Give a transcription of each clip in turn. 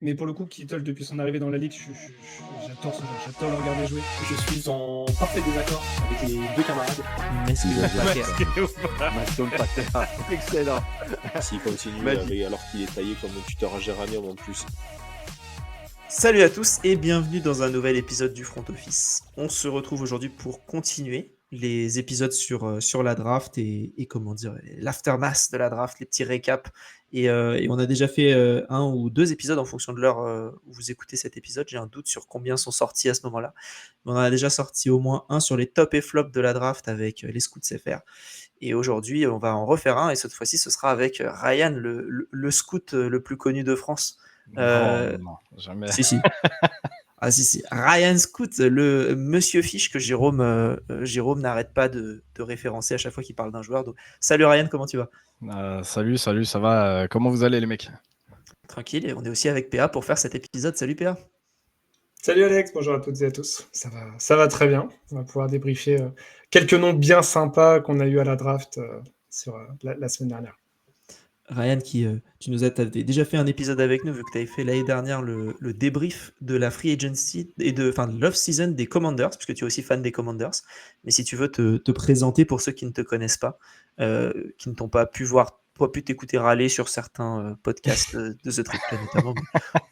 Mais pour le coup, Kittle, depuis son arrivée dans la ligue, j'adore ce joueur, j'adore le regarder jouer. Je suis en parfait désaccord avec les deux camarades. Maston Pater, excellent. S'il continue alors qu'il est taillé comme un tuteur à géranium en plus. Salut à tous et bienvenue dans un nouvel épisode du Front Office. On se retrouve aujourd'hui pour continuer les épisodes sur la draft et comment dire, l'aftermath de la draft, les petits récaps. Et on a déjà fait un ou deux épisodes en fonction de l'heure où vous écoutez cet épisode. J'ai un doute sur combien sont sortis à ce moment-là. Mais on en a déjà sorti au moins un sur les top et flops de la draft avec les scouts CFR. Et aujourd'hui, on va en refaire un et cette fois-ci, ce sera avec Ryan, le scout le plus connu de France. Non, jamais. Si. Ah si. Ryan Scoot, le Monsieur Fiche que Jérôme n'arrête pas de référencer à chaque fois qu'il parle d'un joueur. Donc, salut Ryan, comment tu vas ? Salut, ça va comment vous allez les mecs ? Tranquille, et on est aussi avec PA pour faire cet épisode. Salut PA. Salut Alex, bonjour à toutes et à tous. Ça va très bien. On va pouvoir débriefer quelques noms bien sympas qu'on a eu à la draft sur la semaine dernière. Ryan, t'avais déjà fait un épisode avec nous, vu que tu avais fait l'année dernière le débrief de la free agency et de l'off-season des Commanders, puisque tu es aussi fan des Commanders. Mais si tu veux te présenter pour ceux qui ne te connaissent pas, qui ne t'ont pas pu t'écouter râler sur certains podcasts de The Trick Play notamment,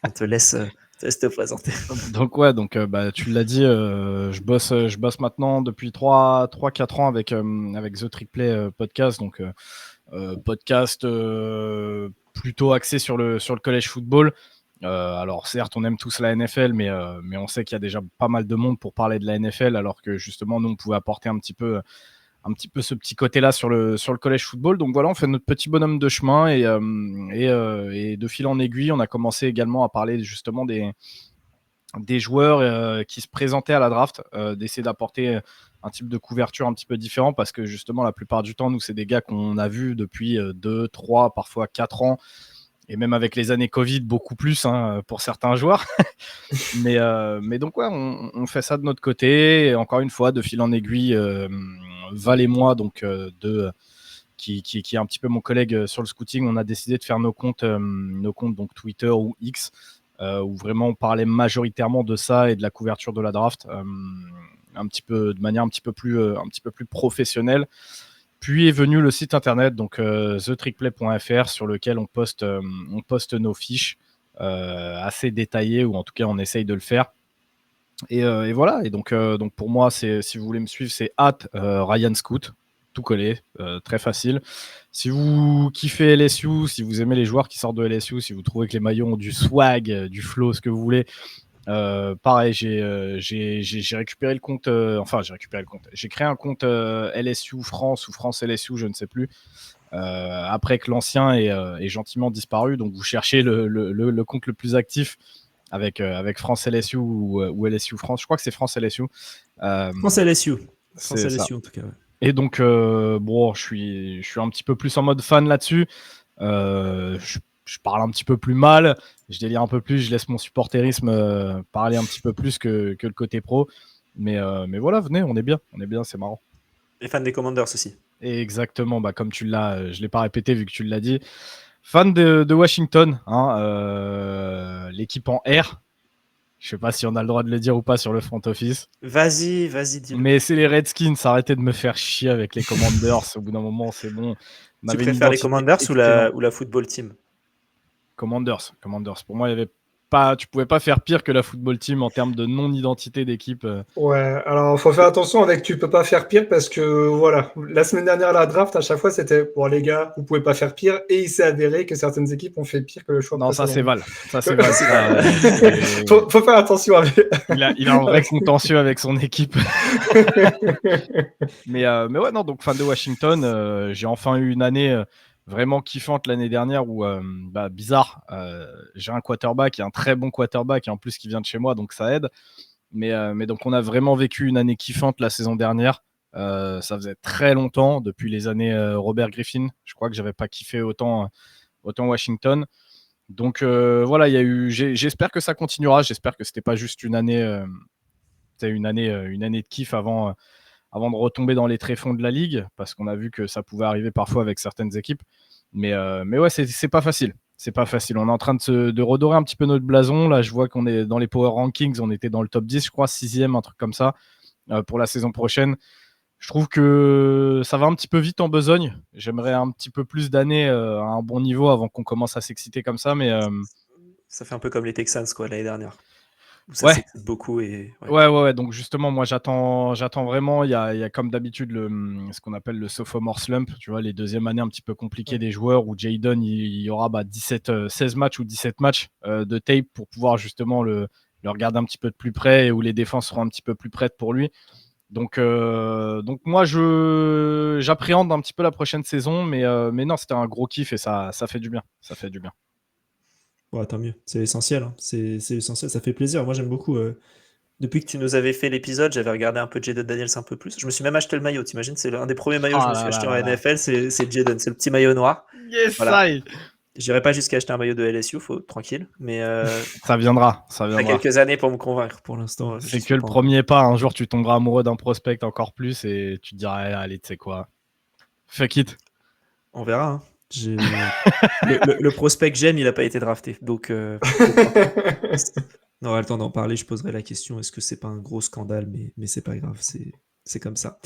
on te laisse te présenter. Donc tu l'as dit, je bosse maintenant depuis 3-4 ans avec The Trick Play podcast, donc podcast plutôt axé sur le college football. Alors certes, on aime tous la NFL, mais on sait qu'il y a déjà pas mal de monde pour parler de la NFL, alors que justement nous on pouvait apporter un petit peu ce petit côté-là sur le college football. Donc voilà, on fait notre petit bonhomme de chemin et de fil en aiguille, on a commencé également à parler justement des joueurs qui se présentaient à la draft, d'essayer d'apporter un type de couverture un petit peu différent, parce que justement la plupart du temps, nous c'est des gars qu'on a vus depuis 2, 3, parfois 4 ans, et même avec les années Covid, beaucoup plus pour certains joueurs. mais donc ouais, on fait ça de notre côté, et encore une fois, de fil en aiguille, Val et moi, donc qui est un petit peu mon collègue sur le scouting, on a décidé de faire nos comptes donc Twitter ou X, où vraiment on parlait majoritairement de ça et de la couverture de la draft, de manière un petit peu plus professionnelle. Puis est venu le site internet, donc thetrickplay.fr, sur lequel on poste nos fiches assez détaillées, ou en tout cas on essaye de le faire. Et voilà. Et donc pour moi, si vous voulez me suivre, c'est @RyanScoot, tout collé, très facile. Si vous kiffez LSU, si vous aimez les joueurs qui sortent de LSU, si vous trouvez que les maillots ont du swag, du flow, ce que vous voulez, pareil, j'ai récupéré le compte, j'ai créé un compte LSU France ou France LSU, je ne sais plus, après que l'ancien est gentiment disparu. Donc vous cherchez le compte le plus actif avec France LSU ou LSU France. Je crois que c'est France LSU. France LSU en tout cas. Ouais. Et donc je suis un petit peu plus en mode fan là-dessus. Je parle un petit peu plus mal, je délire un peu plus, je laisse mon supporterisme parler un petit peu plus que le côté pro. Mais voilà, venez, on est bien, c'est marrant. Et fan des Commanders aussi. Et exactement, comme tu l'as, je ne l'ai pas répété vu que tu l'as dit. Fan de Washington, l'équipe en R. Je sais pas si on a le droit de le dire ou pas sur le front office. Vas-y, dis-le. Mais c'est les Redskins, arrêtez de me faire chier avec les Commanders. Au bout d'un moment, c'est bon. Tu préfères les Commanders ou la football team ? Commanders. Pour moi, il y avait pas, tu pouvais pas faire pire que la football team en termes de non-identité d'équipe. Ouais, alors faut faire attention avec tu peux pas faire pire, parce que voilà, la semaine dernière à la draft, à chaque fois c'était bon les gars, vous pouvez pas faire pire, et il s'est avéré que certaines équipes ont fait pire que le choix. Non, ça c'est Val. Faut faire attention avec. Il a un vrai contentieux avec son équipe. mais ouais, non, donc fan de Washington, j'ai enfin eu une année vraiment kiffante l'année dernière où, bizarre, j'ai un quarterback, un très bon quarterback, et en plus qui vient de chez moi, donc ça aide. Mais donc on a vraiment vécu une année kiffante la saison dernière. Ça faisait très longtemps, depuis les années Robert Griffin. Je crois que j'avais pas kiffé autant Washington. Donc voilà, j'espère que ça continuera. J'espère que c'était pas juste une année de kiff avant de retomber dans les tréfonds de la ligue, parce qu'on a vu que ça pouvait arriver parfois avec certaines équipes. Mais ouais, c'est pas facile. c'est pas facile. On est en train de redorer un petit peu notre blason. Là, je vois qu'on est dans les Power Rankings. On était dans le top 10, je crois, 6e, un truc comme ça, pour la saison prochaine. Je trouve que ça va un petit peu vite en besogne. J'aimerais un petit peu plus d'années à un bon niveau avant qu'on commence à s'exciter comme ça. Mais Ça fait un peu comme les Texans quoi, l'année dernière. Où ça ouais. s'excite beaucoup. Ouais. Donc justement, moi, j'attends vraiment. Il y a comme d'habitude ce qu'on appelle le sophomore slump. Tu vois, les deuxièmes années un petit peu compliquées des joueurs où Jayden, il y aura 16 matchs ou 17 matchs de tape pour pouvoir justement le regarder un petit peu de plus près et où les défenses seront un petit peu plus prêtes pour lui. Donc moi, j'appréhende un petit peu la prochaine saison, mais non, c'était un gros kiff et ça fait du bien. Ça fait du bien. Ouais, tant mieux. C'est essentiel. Hein. C'est essentiel. Ça fait plaisir. Moi, j'aime beaucoup. Depuis que tu nous avais fait l'épisode, j'avais regardé un peu Jaden Daniels un peu plus. Je me suis même acheté le maillot. T'imagines, c'est l'un des premiers maillots que je me suis acheté en NFL. C'est Jaden. C'est le petit maillot noir. Yes, voilà. J'irai pas jusqu'à acheter un maillot de LSU, tranquille. Mais ça viendra. Il y a quelques années pour me convaincre. Pour l'instant, c'est que le premier pas. Un jour, tu tomberas amoureux d'un prospect encore plus et tu te diras, allez, tu sais quoi, fuck it. On verra. Hein. le prospect que j'aime, il n'a pas été drafté. Donc, on aura le temps d'en parler. Je poserai la question est-ce que c'est pas un gros scandale, mais c'est pas grave. C'est comme ça.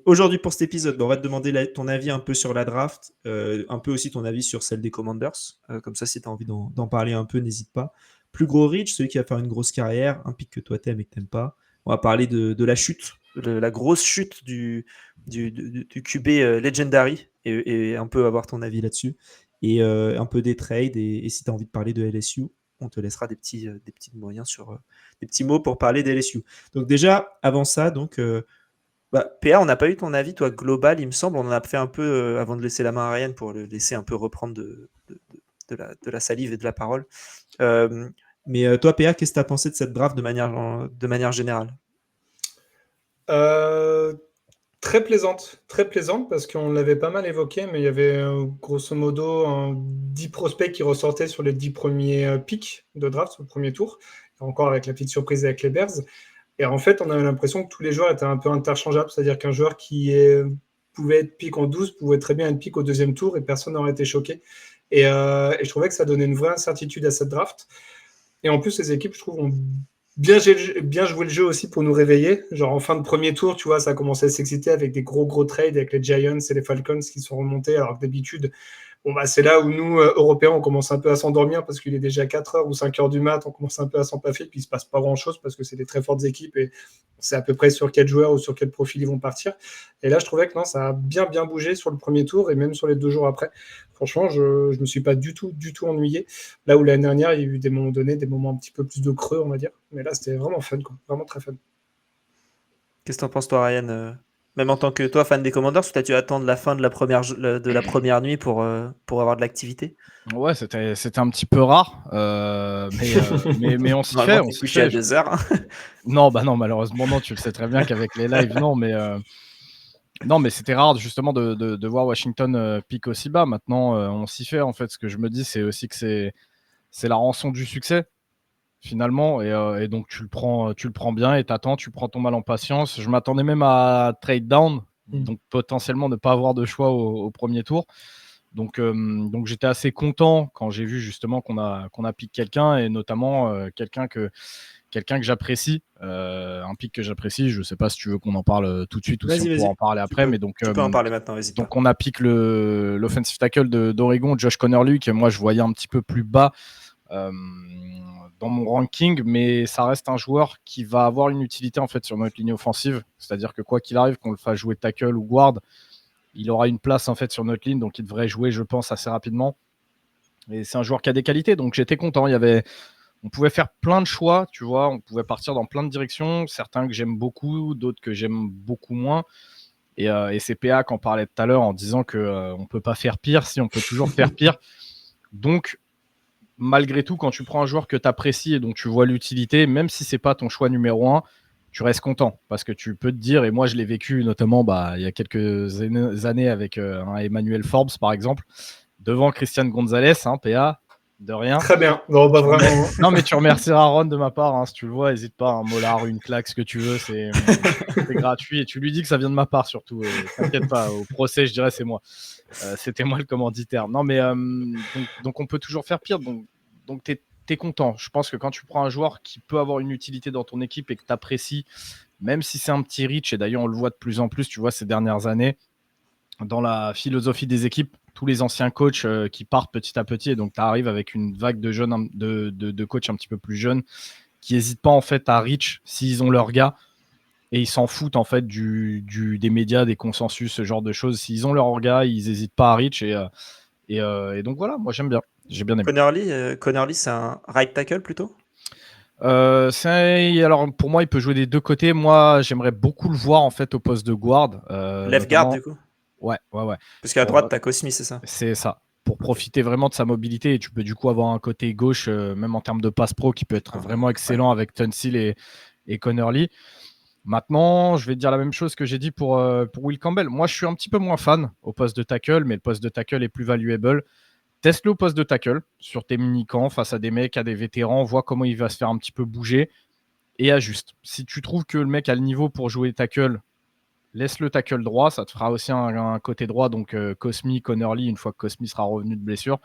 Aujourd'hui, pour cet épisode, on va te demander ton avis un peu sur la draft, un peu aussi ton avis sur celle des Commanders. Comme ça, si tu as envie d'en parler un peu, n'hésite pas. Plus gros reach, celui qui va faire une grosse carrière, un pick que toi t'aimes et que t'aimes pas. On va parler de la chute, de la grosse chute du QB Legendary et un peu avoir ton avis là-dessus. Et un peu des trades. Et si tu as envie de parler de LSU, on te laissera des petits moyens sur des petits mots pour parler d'LSU. Donc déjà, avant ça, PA, on n'a pas eu ton avis, toi, global, il me semble. On en a fait un peu avant de laisser la main à Ryan pour le laisser un peu reprendre de la salive et de la parole. Mais toi, PA, qu'est-ce que tu as pensé de cette draft de manière générale? Très plaisante parce qu'on l'avait pas mal évoqué, mais il y avait grosso modo 10 prospects qui ressortaient sur les 10 premiers pics de draft, sur le premier tour, encore avec la petite surprise avec les Bears. Et en fait, on avait l'impression que tous les joueurs étaient un peu interchangeables, c'est-à-dire qu'un joueur qui pouvait être pick en 12 pouvait très bien être pick au deuxième tour et personne n'aurait été choqué. Et je trouvais que ça donnait une vraie incertitude à cette draft. Et en plus, les équipes, je trouve, ont bien joué le jeu aussi pour nous réveiller. Genre en fin de premier tour, tu vois, ça a commencé à s'exciter avec des gros trades avec les Giants et les Falcons qui sont remontés, alors que d'habitude, c'est là où nous, Européens, on commence un peu à s'endormir parce qu'il est déjà 4h ou 5h du mat, on commence un peu à s'empaffer, puis il ne se passe pas grand-chose parce que c'est des très fortes équipes et c'est à peu près sur quel joueur ou sur quel profil ils vont partir. Et là, je trouvais que non, ça a bien bougé sur le premier tour et même sur les 2 jours après. Franchement, je ne me suis pas du tout ennuyé. Là où l'année dernière, il y a eu des moments un petit peu plus de creux, on va dire. Mais là, c'était vraiment fun, quoi. Vraiment très fun. Qu'est-ce que tu en penses, toi, Ryan? Même en tant que toi, fan des Commanders, ou t'as-tu attendre la fin de la première nuit pour avoir de l'activité? Ouais, c'était un petit peu rare, mais on s'y fait. On s'y couché à 2 heures. Hein. Non, malheureusement, non. Tu le sais très bien qu'avec les lives, non, mais c'était rare justement de voir Washington pique aussi bas. Maintenant, on s'y fait. En fait, ce que je me dis, c'est aussi que c'est la rançon du succès. Finalement, et donc tu le prends bien et t'attends, tu prends ton mal en patience. Je m'attendais même à trade down, donc potentiellement ne pas avoir de choix au premier tour. Donc j'étais assez content quand j'ai vu justement qu'on a pick quelqu'un et notamment quelqu'un que j'apprécie, un pick que j'apprécie. Je sais pas si tu veux qu'on en parle tout de suite ou si on pourra en parler après, mais donc tu peux en parler maintenant. Vas-y. Donc on a pick l'offensive tackle d'Oregon, Josh Connerly, que moi je voyais un petit peu plus bas dans mon ranking, mais ça reste un joueur qui va avoir une utilité en fait sur notre ligne offensive, c'est-à-dire que quoi qu'il arrive, qu'on le fasse jouer tackle ou guard, il aura une place en fait sur notre ligne, donc il devrait jouer, je pense, assez rapidement. Et c'est un joueur qui a des qualités, donc j'étais content. On pouvait faire plein de choix, tu vois, on pouvait partir dans plein de directions, certains que j'aime beaucoup, d'autres que j'aime beaucoup moins. Et c'est PA qui en parlait tout à l'heure en disant qu'on ne peut pas faire pire, si on peut toujours faire pire. Donc, malgré tout, quand tu prends un joueur que tu apprécies et dont tu vois l'utilité, même si c'est pas ton choix numéro 1, tu restes content parce que tu peux te dire, et moi je l'ai vécu notamment il y a quelques années avec un Emmanuel Forbes par exemple, devant Christian Gonzalez, PA, De rien. Très bien. Non, pas vraiment. Non, mais tu remercieras Ron de ma part, hein, si tu le vois, n'hésite pas, un molar, une claque, ce que tu veux, c'est gratuit. Et tu lui dis que ça vient de ma part, surtout. T'inquiète pas, au procès, je dirais c'est moi. C'était moi le commanditaire. Non, mais donc on peut toujours faire pire. Donc t'es content. Je pense que quand tu prends un joueur qui peut avoir une utilité dans ton équipe et que tu apprécies, même si c'est un petit reach, et d'ailleurs on le voit de plus en plus, tu vois, ces dernières années, dans la philosophie des équipes, tous les anciens coachs qui partent petit à petit, et donc tu arrives avec une vague de jeunes, de coachs un petit peu plus jeunes, qui n'hésitent pas en fait à reach s'ils ont leur gars, et ils s'en foutent en fait des médias, des consensus, ce genre de choses. S'ils ont leur gars, ils n'hésitent pas à reach, et donc voilà, moi j'aime bien, j'ai bien aimé. Connerly, c'est un right tackle plutôt? Alors pour moi, il peut jouer des deux côtés. Moi, j'aimerais beaucoup le voir en fait au poste de guard. Left guard du coup? Ouais. Parce qu'à droite, t'as Cosmi, c'est ça? C'est ça. Pour profiter vraiment de sa mobilité, et tu peux du coup avoir un côté gauche, même en termes de passe pro, qui peut être vraiment excellent avec Tunsil et Connerly. Maintenant, je vais te dire la même chose que j'ai dit pour Will Campbell. Moi, je suis un petit peu moins fan au poste de tackle, mais le poste de tackle est plus valuable. Teste-le au poste de tackle sur tes mini-camps face à des mecs, à des vétérans, vois comment il va se faire un petit peu bouger et ajuste. Si tu trouves que le mec a le niveau pour jouer tackle, laisse le tackle droit, ça te fera aussi un côté droit, donc Cosmi, Connerly, une fois que Cosmi sera revenu de blessure,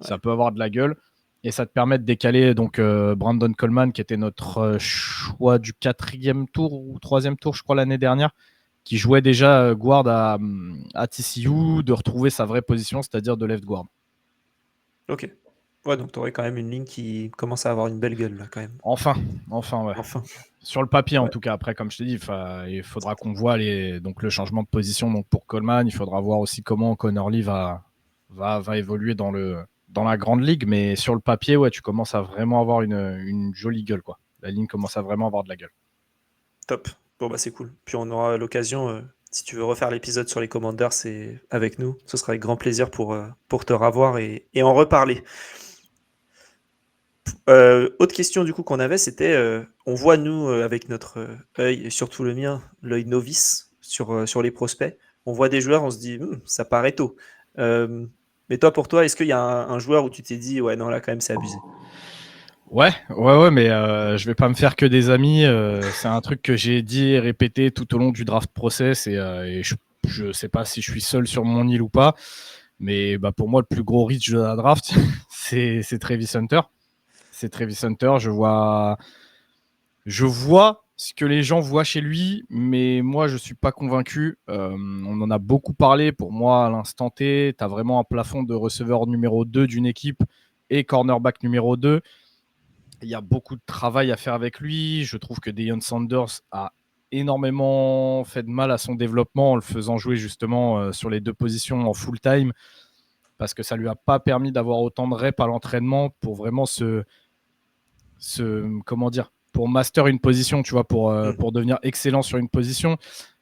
ça peut avoir de la gueule. Et ça te permet de décaler donc Brandon Coleman, qui était notre choix du 4e tour ou 3e tour, je crois, l'année dernière, qui jouait déjà guard à TCU, de retrouver sa vraie position, c'est-à-dire de left guard. Ok. Ouais, donc tu aurais quand même une ligne qui commence à avoir une belle gueule là quand même. Enfin, ouais. Enfin. Sur le papier, en tout cas. Après, comme je t'ai dit, il faudra qu'on voit donc le changement de position. Donc pour Coleman, il faudra voir aussi comment Connerly va évoluer dans la grande ligue. Mais sur le papier, ouais, tu commences à vraiment avoir une jolie gueule, quoi. La ligne commence à vraiment avoir de la gueule. Top. Bon bah c'est cool. Puis on aura l'occasion, si tu veux refaire l'épisode sur les Commanders, c'est avec nous. Ce sera avec grand plaisir pour te revoir et en reparler. Autre question du coup qu'on avait, c'était, on voit nous avec notre œil, et surtout le mien, l'œil novice sur les prospects, on voit des joueurs, on se dit ça paraît tôt. Mais toi, pour toi, est-ce qu'il y a un joueur où tu t'es dit ouais non là quand même c'est abusé? Ouais, mais je vais pas me faire que des amis. C'est un truc que j'ai dit et répété tout au long du draft process, et je sais pas si je suis seul sur mon île ou pas, mais pour moi le plus gros reach de la draft, c'est Travis Hunter. C'est Travis Hunter. Je vois ce que les gens voient chez lui, mais moi, je ne suis pas convaincu. On en a beaucoup parlé. Pour moi, à l'instant T, tu as vraiment un plafond de receveur numéro 2 d'une équipe et cornerback numéro 2. Il y a beaucoup de travail à faire avec lui. Je trouve que Deion Sanders a énormément fait de mal à son développement en le faisant jouer justement sur les deux positions en full-time, parce que ça ne lui a pas permis d'avoir autant de reps à l'entraînement pour vraiment pour master une position, tu vois, pour devenir excellent sur une position.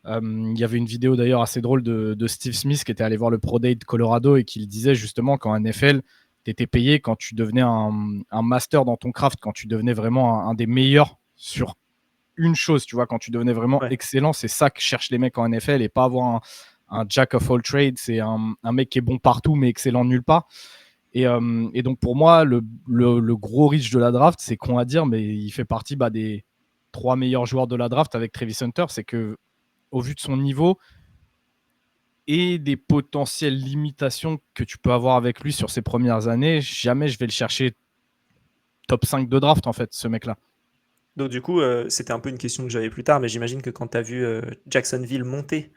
Il y avait une vidéo d'ailleurs assez drôle de Steve Smith qui était allé voir le Pro Day de Colorado et qui le disait justement qu'en NFL, tu étais payé quand tu devenais un master dans ton craft, quand tu devenais vraiment un des meilleurs sur une chose, tu vois, quand tu devenais vraiment excellent. C'est ça que cherchent les mecs en NFL, et pas avoir un jack of all trades. C'est un mec qui est bon partout mais excellent nulle part. Et donc pour moi, le gros reach de la draft, c'est qu'on va dire, mais il fait partie des 3 meilleurs joueurs de la draft avec Travis Hunter. C'est que, au vu de son niveau et des potentielles limitations que tu peux avoir avec lui sur ses premières années, jamais je vais le chercher top 5 de draft, en fait, ce mec-là. Donc du coup, c'était un peu une question que j'avais plus tard, mais j'imagine que quand tu as vu Jacksonville monter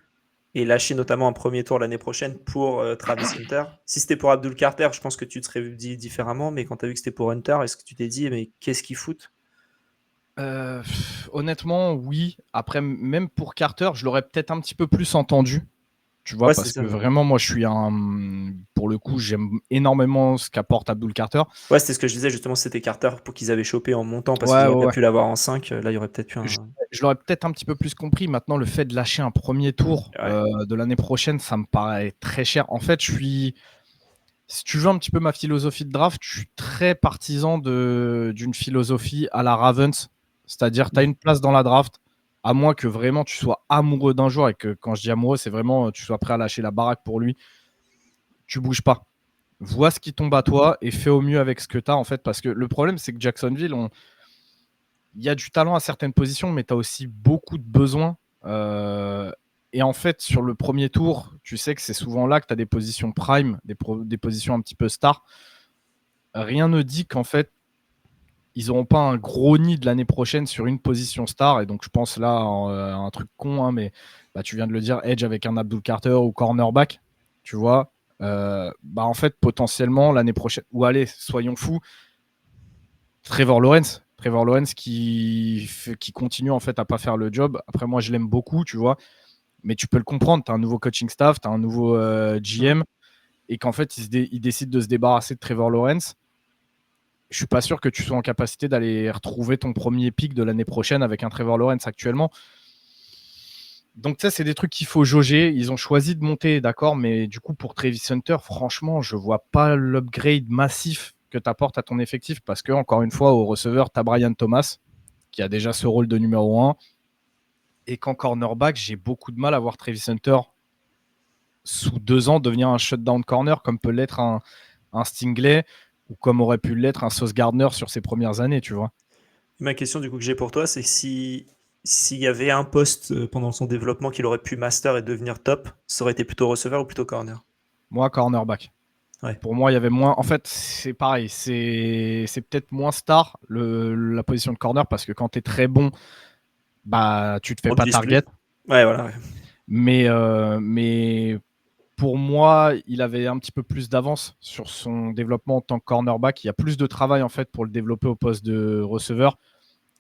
et lâcher notamment un premier tour l'année prochaine pour Travis Hunter, si c'était pour Abdul Carter, je pense que tu te serais dit différemment, mais quand tu as vu que c'était pour Hunter, est-ce que tu t'es dit, mais qu'est-ce qu'ils foutent? Honnêtement, oui. Après, même pour Carter, je l'aurais peut-être un petit peu plus entendu. Tu vois, parce que vraiment, moi, je suis pour le coup, j'aime énormément ce qu'apporte Abdul Carter. Ouais, c'était ce que je disais, justement, c'était Carter pour qu'ils avaient chopé en montant, parce qu'ils auraient pu l'avoir en 5. Là, il y aurait peut-être pu Je l'aurais peut-être un petit peu plus compris. Maintenant, le fait de lâcher un premier tour de l'année prochaine, ça me paraît très cher. En fait, si tu veux un petit peu ma philosophie de draft, je suis très partisan d'une philosophie à la Ravens. C'est-à-dire, tu as une place dans la draft, à moins que vraiment tu sois amoureux d'un joueur, et que quand je dis amoureux, c'est vraiment tu sois prêt à lâcher la baraque pour lui. Tu bouges pas. vois ce qui tombe à toi et fais au mieux avec ce que tu as, en fait, parce que le problème, c'est que Jacksonville, il y a du talent à certaines positions, mais tu as aussi beaucoup de besoins. Et en fait, sur le premier tour, tu sais que c'est souvent là que tu as des positions prime, des positions un petit peu star. Rien ne dit qu'en fait, ils n'auront pas un gros nid de l'année prochaine sur une position star. Et donc, je pense là à un truc con, hein, mais tu viens de le dire, Edge avec un Abdul Carter ou cornerback, tu vois. En fait, potentiellement, l'année prochaine, ou allez, soyons fous, Trevor Lawrence qui continue en fait à pas faire le job. Après, moi, je l'aime beaucoup, tu vois. Mais tu peux le comprendre, tu as un nouveau coaching staff, tu as un nouveau GM, et qu'en fait, il décide de se débarrasser de Trevor Lawrence. Je suis pas sûr que tu sois en capacité d'aller retrouver ton premier pic de l'année prochaine avec un Trevor Lawrence actuellement. Donc ça, c'est des trucs qu'il faut jauger. Ils ont choisi de monter, d'accord, mais du coup, pour Travis Hunter, franchement, je vois pas l'upgrade massif que tu apportes à ton effectif parce que, encore une fois, au receveur, tu as Brian Thomas, qui a déjà ce rôle de numéro 1, et qu'en cornerback, j'ai beaucoup de mal à voir Travis Hunter sous 2 ans devenir un shutdown corner comme peut l'être un Stingley ou comme aurait pu l'être un Sauce Gardner sur ses premières années, tu vois. Ma question du coup que j'ai pour toi, c'est s'il y avait un poste pendant son développement qu'il aurait pu master et devenir top, ça aurait été plutôt receveur ou plutôt corner? Moi, cornerback. Ouais. Pour moi, il y avait moins. En fait, c'est pareil. C'est peut-être moins star la position de corner parce que quand tu es très bon, tu te fais pas target. Ouais, voilà. Ouais. Mais pour moi, il avait un petit peu plus d'avance sur son développement en tant que cornerback. Il y a plus de travail en fait pour le développer au poste de receveur.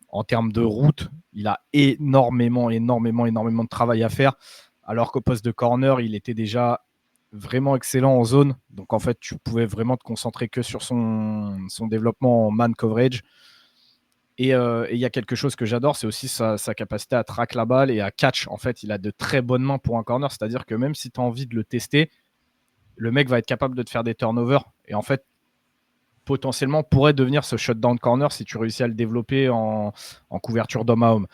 En termes de route, il a énormément de travail à faire. Alors qu'au poste de corner, il était déjà vraiment excellent en zone. Donc en fait, tu pouvais vraiment te concentrer que sur son développement en man coverage. Et il y a quelque chose que j'adore, c'est aussi sa capacité à track la balle et à catch. En fait, il a de très bonnes mains pour un corner, c'est-à-dire que même si tu as envie de le tester, le mec va être capable de te faire des turnovers. Et en fait, potentiellement, pourrait devenir ce shutdown corner si tu réussis à le développer en couverture d'homme à homme.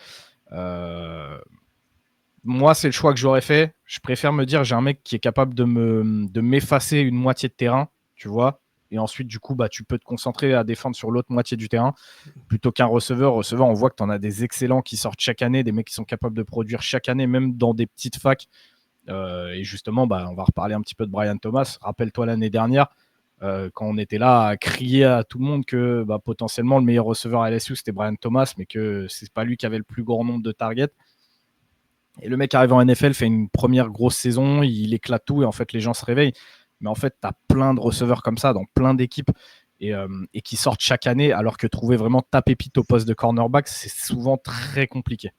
Moi, c'est le choix que j'aurais fait. Je préfère me dire, j'ai un mec qui est capable de m'effacer une moitié de terrain, tu vois. Et ensuite, du coup, tu peux te concentrer à défendre sur l'autre moitié du terrain plutôt qu'un receveur. Receveur, on voit que tu en as des excellents qui sortent chaque année, des mecs qui sont capables de produire chaque année, même dans des petites facs. Et justement, on va reparler un petit peu de Brian Thomas. Rappelle-toi l'année dernière, quand on était là à crier à tout le monde que potentiellement le meilleur receveur à LSU, c'était Brian Thomas, mais que c'est pas lui qui avait le plus grand nombre de targets. Et le mec arrive en NFL, fait une première grosse saison, il éclate tout et en fait les gens se réveillent. Mais en fait, tu as plein de receveurs comme ça dans plein d'équipes et qui sortent chaque année, alors que trouver vraiment ta pépite au poste de cornerback, c'est souvent très compliqué.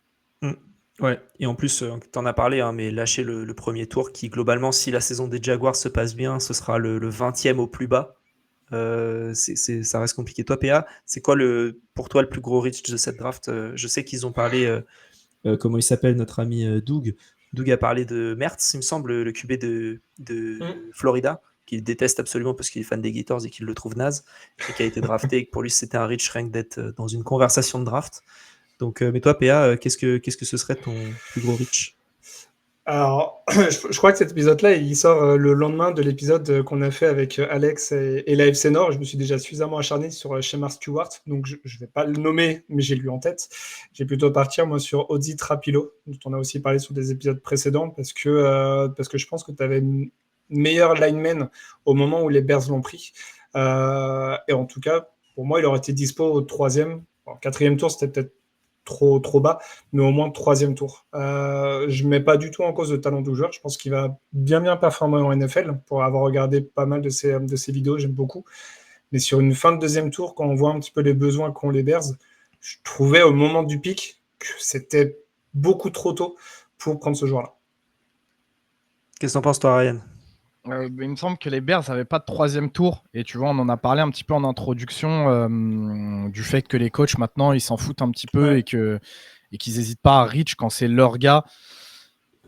Ouais, et en plus, tu en as parlé, hein, mais lâcher le premier tour qui, globalement, si la saison des Jaguars se passe bien, ce sera le 20e au plus bas. Ça reste compliqué. Toi, PA, c'est quoi pour toi le plus gros reach de cette draft? Je sais qu'ils ont parlé, comment il s'appelle, notre ami Doug. Doug a parlé de Mertz, il me semble, le QB de Florida, qu'il déteste absolument parce qu'il est fan des Gators et qu'il le trouve naze, et qui a été drafté, et que pour lui c'était un reach rank d'être dans une conversation de draft. Donc, mais toi, PA, qu'est-ce que ce serait ton plus gros reach? Alors, je crois que cet épisode-là, il sort le lendemain de l'épisode qu'on a fait avec Alex et la FC Nord. Je me suis déjà suffisamment acharné sur Shemar Stewart, donc je ne vais pas le nommer, mais j'ai lu en tête. J'ai plutôt partir, moi, sur Ozzy Trapilo, dont on a aussi parlé sur des épisodes précédents, parce que je pense que tu avais une meilleure lineman au moment où les Bears l'ont pris. Et en tout cas, pour moi, il aurait été dispo au 3e. Bon, 4e tour, c'était peut-être trop bas, mais au moins 3e tour. Je ne mets pas du tout en cause le talent du joueur. Je pense qu'il va bien performer en NFL. Pour avoir regardé pas mal de ses vidéos, j'aime beaucoup. Mais sur une fin de 2e tour, quand on voit un petit peu les besoins qu'ont les Bears, je trouvais au moment du pic que c'était beaucoup trop tôt pour prendre ce joueur-là. Qu'est-ce que t'en penses, toi, Ryan? Il me semble que les Bears n'avaient pas de 3e tour. Et tu vois, on en a parlé un petit peu en introduction du fait que les coachs, maintenant, ils s'en foutent un petit peu et qu'ils n'hésitent pas à reach quand c'est leur gars.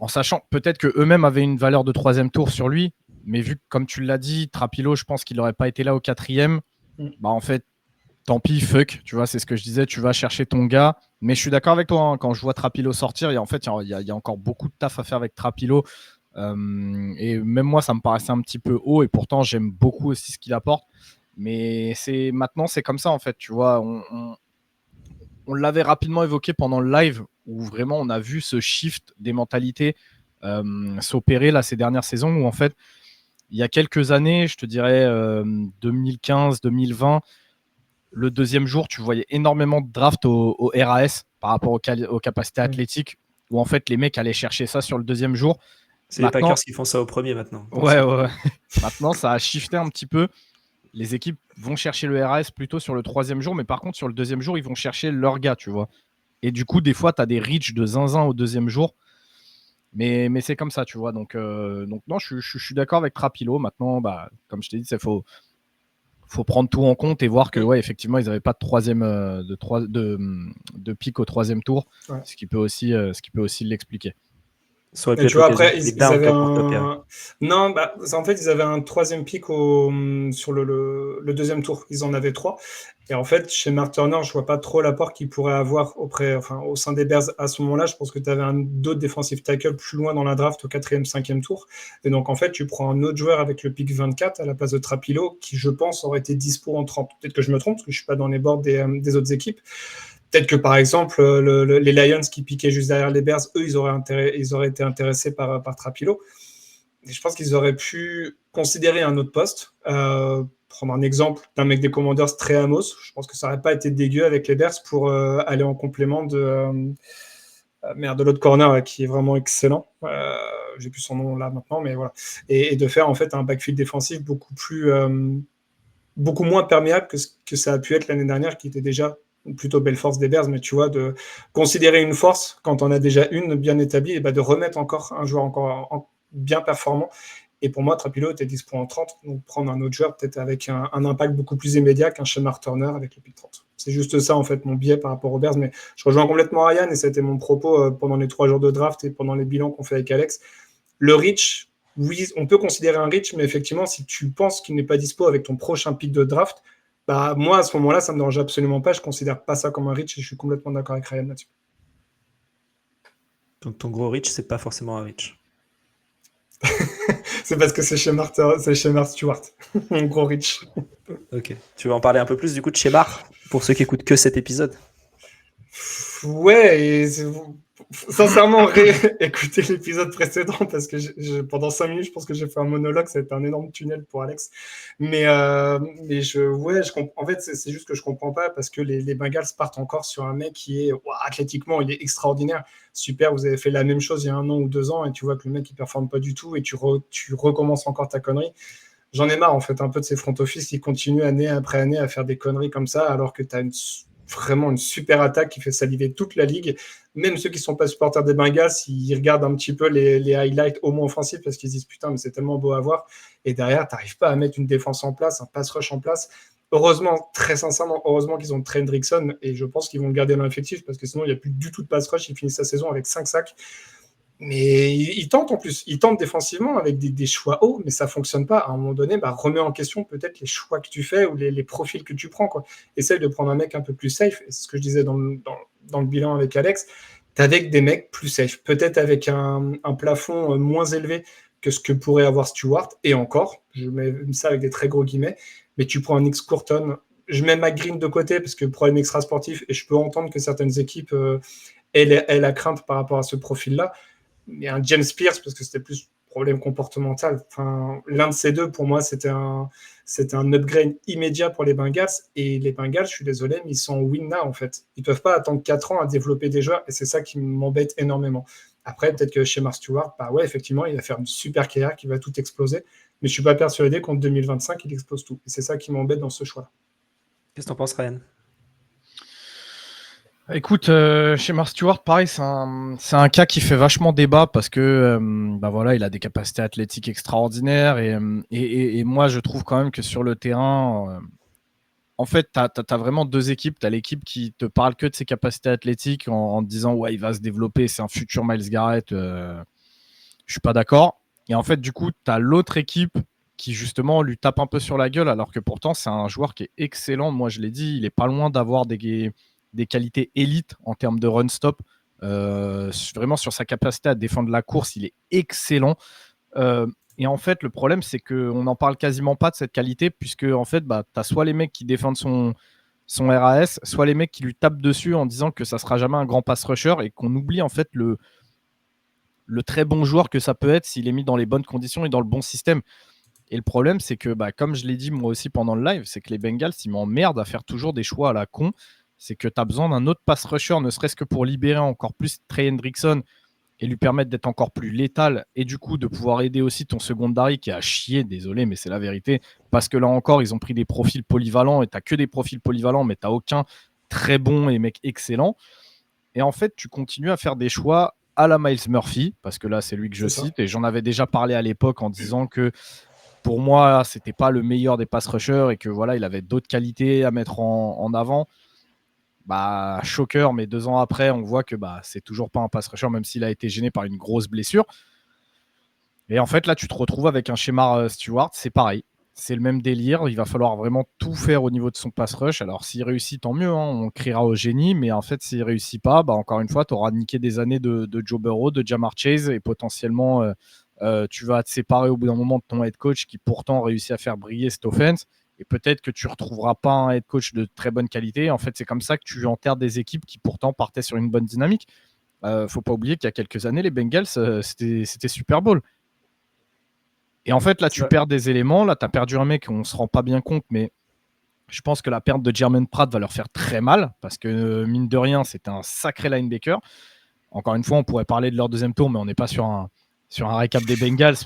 En sachant peut-être qu'eux-mêmes avaient une valeur de 3e tour sur lui. Mais vu que, comme tu l'as dit, Trapilo, je pense qu'il n'aurait pas été là au 4e. En fait, tant pis, fuck. Tu vois, c'est ce que je disais. Tu vas chercher ton gars. Mais je suis d'accord avec toi. Hein, quand je vois Trapilo sortir, il y a encore beaucoup de taf à faire avec Trapilo. Et même moi, ça me paraissait un petit peu haut, et pourtant, j'aime beaucoup aussi ce qu'il apporte. Mais maintenant, c'est comme ça, en fait. Tu vois, on l'avait rapidement évoqué pendant le live, où vraiment on a vu ce shift des mentalités s'opérer là, ces dernières saisons, où en fait, il y a quelques années, je te dirais 2015, 2020, le deuxième jour, tu voyais énormément de drafts au RAS par rapport aux capacités athlétiques, où en fait les mecs allaient chercher ça sur le deuxième jour. C'est les Packers qui font ça au premier maintenant. Ouais. Maintenant, ça a shifté un petit peu. Les équipes vont chercher le RAS plutôt sur le troisième jour, mais par contre, sur le deuxième jour, ils vont chercher leur gars, tu vois. Et du coup, des fois, tu as des reaches de zinzin au deuxième jour. Mais c'est comme ça, tu vois. Donc non, je suis d'accord avec Trapilo. Maintenant, comme je t'ai dit, il faut prendre tout en compte et voir que, ouais, effectivement, ils n'avaient pas de troisième de pic au troisième tour, ouais. ce qui peut aussi l'expliquer. Et tu vois, après, ils avaient Non, en fait, ils avaient un troisième pick sur le deuxième tour. Ils en avaient 3. Et en fait, chez Mark Turner, je vois pas trop l'apport qu'il pourrait avoir au sein des Bears à ce moment-là. Je pense que tu avais d'autres defensive tackle plus loin dans la draft au 4e, 5e tour. Et donc, en fait, tu prends un autre joueur avec le pick 24 à la place de Trapilo, qui, je pense, aurait été dispo en 30. Peut-être que je me trompe, parce que je suis pas dans les boards des autres équipes. Peut-être que, par exemple, les Lions qui piquaient juste derrière les Bears, eux, ils auraient été intéressés par Trapilo. Et je pense qu'ils auraient pu considérer un autre poste. Prendre un exemple d'un mec des Commanders, Trey Amos. Je pense que ça n'aurait pas été dégueu avec les Bears pour aller en complément de l'autre corner qui est vraiment excellent. J'ai plus son nom là maintenant, mais voilà. Et de faire en fait un backfield défensif beaucoup moins perméable que ça a pu être l'année dernière, qui était déjà plutôt belle force des Bears, mais tu vois, de considérer une force quand on a déjà une bien établie, et de remettre encore un joueur encore bien performant. Et pour moi, Trapilo était dispo en 30, donc prendre un autre joueur peut-être avec un impact beaucoup plus immédiat qu'un Shemar Turner avec le pick 30. C'est juste ça, en fait, mon biais par rapport aux Bears, mais je rejoins complètement Ryan, et c'était mon propos pendant les 3 jours de draft et pendant les bilans qu'on fait avec Alex. Le reach, oui, on peut considérer un reach, mais effectivement, si tu penses qu'il n'est pas dispo avec ton prochain pick de draft, moi, à ce moment-là, ça ne me dérange absolument pas. Je ne considère pas ça comme un reach et je suis complètement d'accord avec Ryan là-dessus. Donc, ton gros reach, c'est pas forcément un reach. C'est parce que c'est chez Mark Stewart. Mon gros reach. Ok. Tu veux en parler un peu plus du coup de chez Mark pour ceux qui écoutent que cet épisode? Ouais, et sincèrement, écoutez l'épisode précédent parce que pendant 5 minutes, je pense que j'ai fait un monologue, ça a été un énorme tunnel pour Alex. Mais en fait, c'est juste que je comprends pas parce que les Bengals partent encore sur un mec qui est athlétiquement, il est extraordinaire. Super, vous avez fait la même chose il y a 1 an ou 2 ans et tu vois que le mec il performe pas du tout et tu recommences encore ta connerie. J'en ai marre en fait un peu de ces front office qui continuent année après année à faire des conneries comme ça alors que tu as vraiment une super attaque qui fait saliver toute la ligue. Même ceux qui ne sont pas supporters des Bengals, ils regardent un petit peu les highlights au moins offensifs parce qu'ils disent putain, mais c'est tellement beau à voir. Et derrière, tu n'arrives pas à mettre une défense en place, un pass rush en place. Heureusement, très sincèrement, qu'ils ont Trent Hendrickson et je pense qu'ils vont le garder dans l'effectif parce que sinon, il n'y a plus du tout de pass rush. Il finit sa saison avec 5 sacs. Mais il tente en plus, il tente défensivement avec des choix hauts, mais ça ne fonctionne pas. À un moment donné, remets en question peut-être les choix que tu fais ou les profils que tu prends. Essaye de prendre un mec un peu plus safe. Et c'est ce que je disais dans le bilan avec Alex. Tu avec des mecs plus safe, peut-être avec un plafond moins élevé que ce que pourrait avoir Stewart. Et encore, je mets ça avec des très gros guillemets, mais tu prends un X Courton. Je mets McGreen de côté parce que problème extra sportif, et je peux entendre que certaines équipes aient la crainte par rapport à ce profil-là. Mais un James Pierce, parce que c'était plus problème comportemental. Enfin, l'un de ces deux, pour moi, c'était un upgrade immédiat pour les Bengals. Et les Bengals, je suis désolé, mais ils sont en win now, en fait. Ils ne peuvent pas attendre 4 ans à développer des joueurs, et c'est ça qui m'embête énormément. Après, peut-être que chez Mark Stewart, effectivement, il va faire une super carrière qui va tout exploser, mais je ne suis pas persuadé qu'en 2025, il explose tout. Et c'est ça qui m'embête dans ce choix. Qu'est-ce que tu en penses, Ryan? Écoute, chez Mark Stewart, pareil, c'est un cas qui fait vachement débat parce que il a des capacités athlétiques extraordinaires et moi je trouve quand même que sur le terrain, en fait, t'as vraiment 2 équipes. T'as l'équipe qui te parle que de ses capacités athlétiques en te disant ouais, il va se développer, c'est un futur Myles Garrett. Je suis pas d'accord. Et en fait, du coup, t'as l'autre équipe qui justement lui tape un peu sur la gueule alors que pourtant c'est un joueur qui est excellent. Moi, je l'ai dit, il est pas loin d'avoir des qualités élites en termes de run stop. Vraiment sur sa capacité à défendre la course, il est excellent. Et en fait, le problème, c'est qu'on n'en parle quasiment pas de cette qualité, puisque en fait, tu as soit les mecs qui défendent son RAS, soit les mecs qui lui tapent dessus en disant que ça sera jamais un grand pass rusher, et qu'on oublie en fait le très bon joueur que ça peut être s'il est mis dans les bonnes conditions et dans le bon système. Et le problème, c'est que, comme je l'ai dit moi aussi pendant le live, c'est que les Bengals, ils m'emmerdent à faire toujours des choix à la con. C'est que tu as besoin d'un autre pass rusher, ne serait-ce que pour libérer encore plus Trey Hendrickson et lui permettre d'être encore plus létal, et du coup de pouvoir aider aussi ton secondary qui a chié, désolé, mais c'est la vérité, parce que là encore, ils ont pris des profils polyvalents, et tu n'as que des profils polyvalents, mais tu n'as aucun très bon et mec excellent. Et en fait, tu continues à faire des choix à la Myles Murphy, parce que là, c'est lui que je cite, et j'en avais déjà parlé à l'époque en disant que pour moi, c'était pas le meilleur des pass rushers, et que voilà, il avait d'autres qualités à mettre en avant. Shocker, mais 2 ans après, on voit que c'est toujours pas un pass rusher, même s'il a été gêné par une grosse blessure. Et en fait, là, tu te retrouves avec un schéma Stewart, c'est pareil. C'est le même délire. Il va falloir vraiment tout faire au niveau de son pass rush. Alors, s'il réussit, tant mieux, hein, on criera au génie. Mais en fait, s'il réussit pas, encore une fois, tu auras niqué des années de Joe Burrow, de Ja'Marr Chase, et potentiellement, tu vas te séparer au bout d'un moment de ton head coach qui pourtant réussit à faire briller cette offense. Et peut-être que tu ne retrouveras pas un head coach de très bonne qualité. En fait, c'est comme ça que tu enterres des équipes qui pourtant partaient sur une bonne dynamique. Faut pas oublier qu'il y a quelques années, les Bengals, c'était Super Bowl. Et en fait, là, tu perds des éléments. Là, tu as perdu un mec, on ne se rend pas bien compte, mais je pense que la perte de Jermaine Pratt va leur faire très mal, parce que, mine de rien, c'était un sacré linebacker. Encore une fois, on pourrait parler de leur deuxième tour, mais on n'est pas sur un récap des Bengals,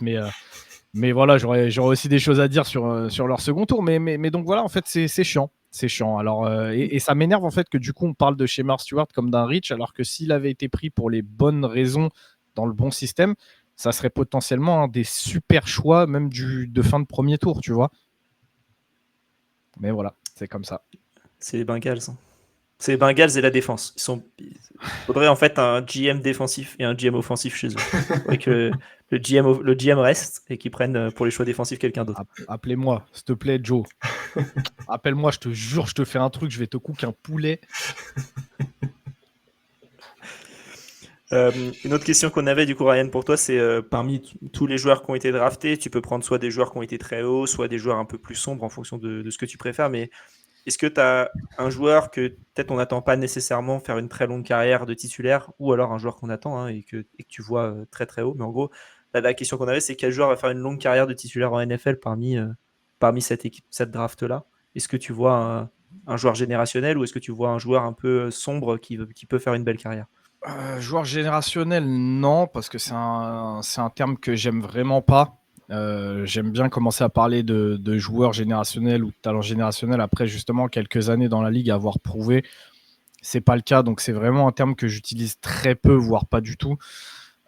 mais voilà, j'aurais aussi des choses à dire sur leur second tour. Mais donc voilà, en fait, c'est chiant. C'est chiant. Alors, et ça m'énerve en fait que du coup, on parle de Shemar Stewart comme d'un reach, alors que s'il avait été pris pour les bonnes raisons dans le bon système, ça serait potentiellement un des super choix, même de fin de premier tour, tu vois. Mais voilà, c'est comme ça. C'est les Bengals. C'est les Bengals et la défense. Il faudrait en fait un GM défensif et un GM offensif chez eux. Il faudrait que le GM reste et qu'ils prennent pour les choix défensifs quelqu'un d'autre. Appelez-moi, s'il te plaît, Joe. Appelle-moi, je te jure, je te fais un truc, je vais te cook un poulet. Une autre question qu'on avait du coup, Ryan, pour toi, c'est parmi tous les joueurs qui ont été draftés, tu peux prendre soit des joueurs qui ont été très hauts, soit des joueurs un peu plus sombres en fonction de ce que tu préfères, mais est-ce que tu as un joueur que peut-être on n'attend pas nécessairement faire une très longue carrière de titulaire, ou alors un joueur qu'on attend et que tu vois très très haut, mais en gros, la question qu'on avait, c'est quel joueur va faire une longue carrière de titulaire en NFL parmi cette draft-là? Est-ce que tu vois un joueur générationnel, ou est-ce que tu vois un joueur un peu sombre qui peut faire une belle carrière? Joueur générationnel, non, parce que c'est un terme que j'aime vraiment pas. J'aime bien commencer à parler de joueurs générationnels ou de talents générationnels après justement quelques années dans la ligue à avoir prouvé. C'est pas le cas, donc c'est vraiment un terme que j'utilise très peu, voire pas du tout.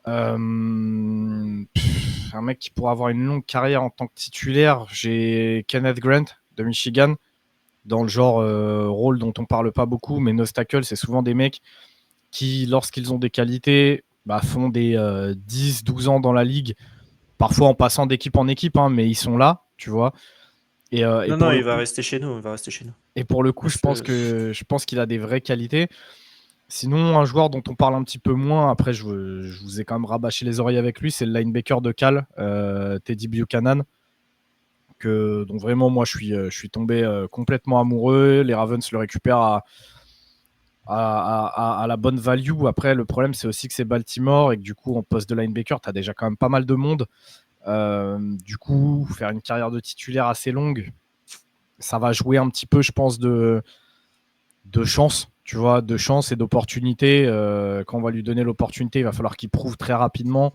Un mec qui pourrait avoir une longue carrière en tant que titulaire, j'ai Kenneth Grant de Michigan, dans le genre rôle dont on parle pas beaucoup, mais nose tackle, c'est souvent des mecs qui, lorsqu'ils ont des qualités, font des 10-12 ans dans la ligue, parfois en passant d'équipe en équipe, mais ils sont là, tu vois. Non, il va rester chez nous. Et pour le coup, je pense qu'il a des vraies qualités. Sinon, un joueur dont on parle un petit peu moins, après je vous ai quand même rabâché les oreilles avec lui, c'est le linebacker de Cal, Teddy Buchanan, dont vraiment moi je suis tombé complètement amoureux. Les Ravens le récupèrent à la bonne value. Après, le problème, c'est aussi que c'est Baltimore et que du coup, en poste de linebacker, tu as déjà quand même pas mal de monde. Du coup, faire une carrière de titulaire assez longue, ça va jouer un petit peu, je pense, de chance, tu vois, de chance et d'opportunité. Quand on va lui donner l'opportunité, il va falloir qu'il prouve très rapidement,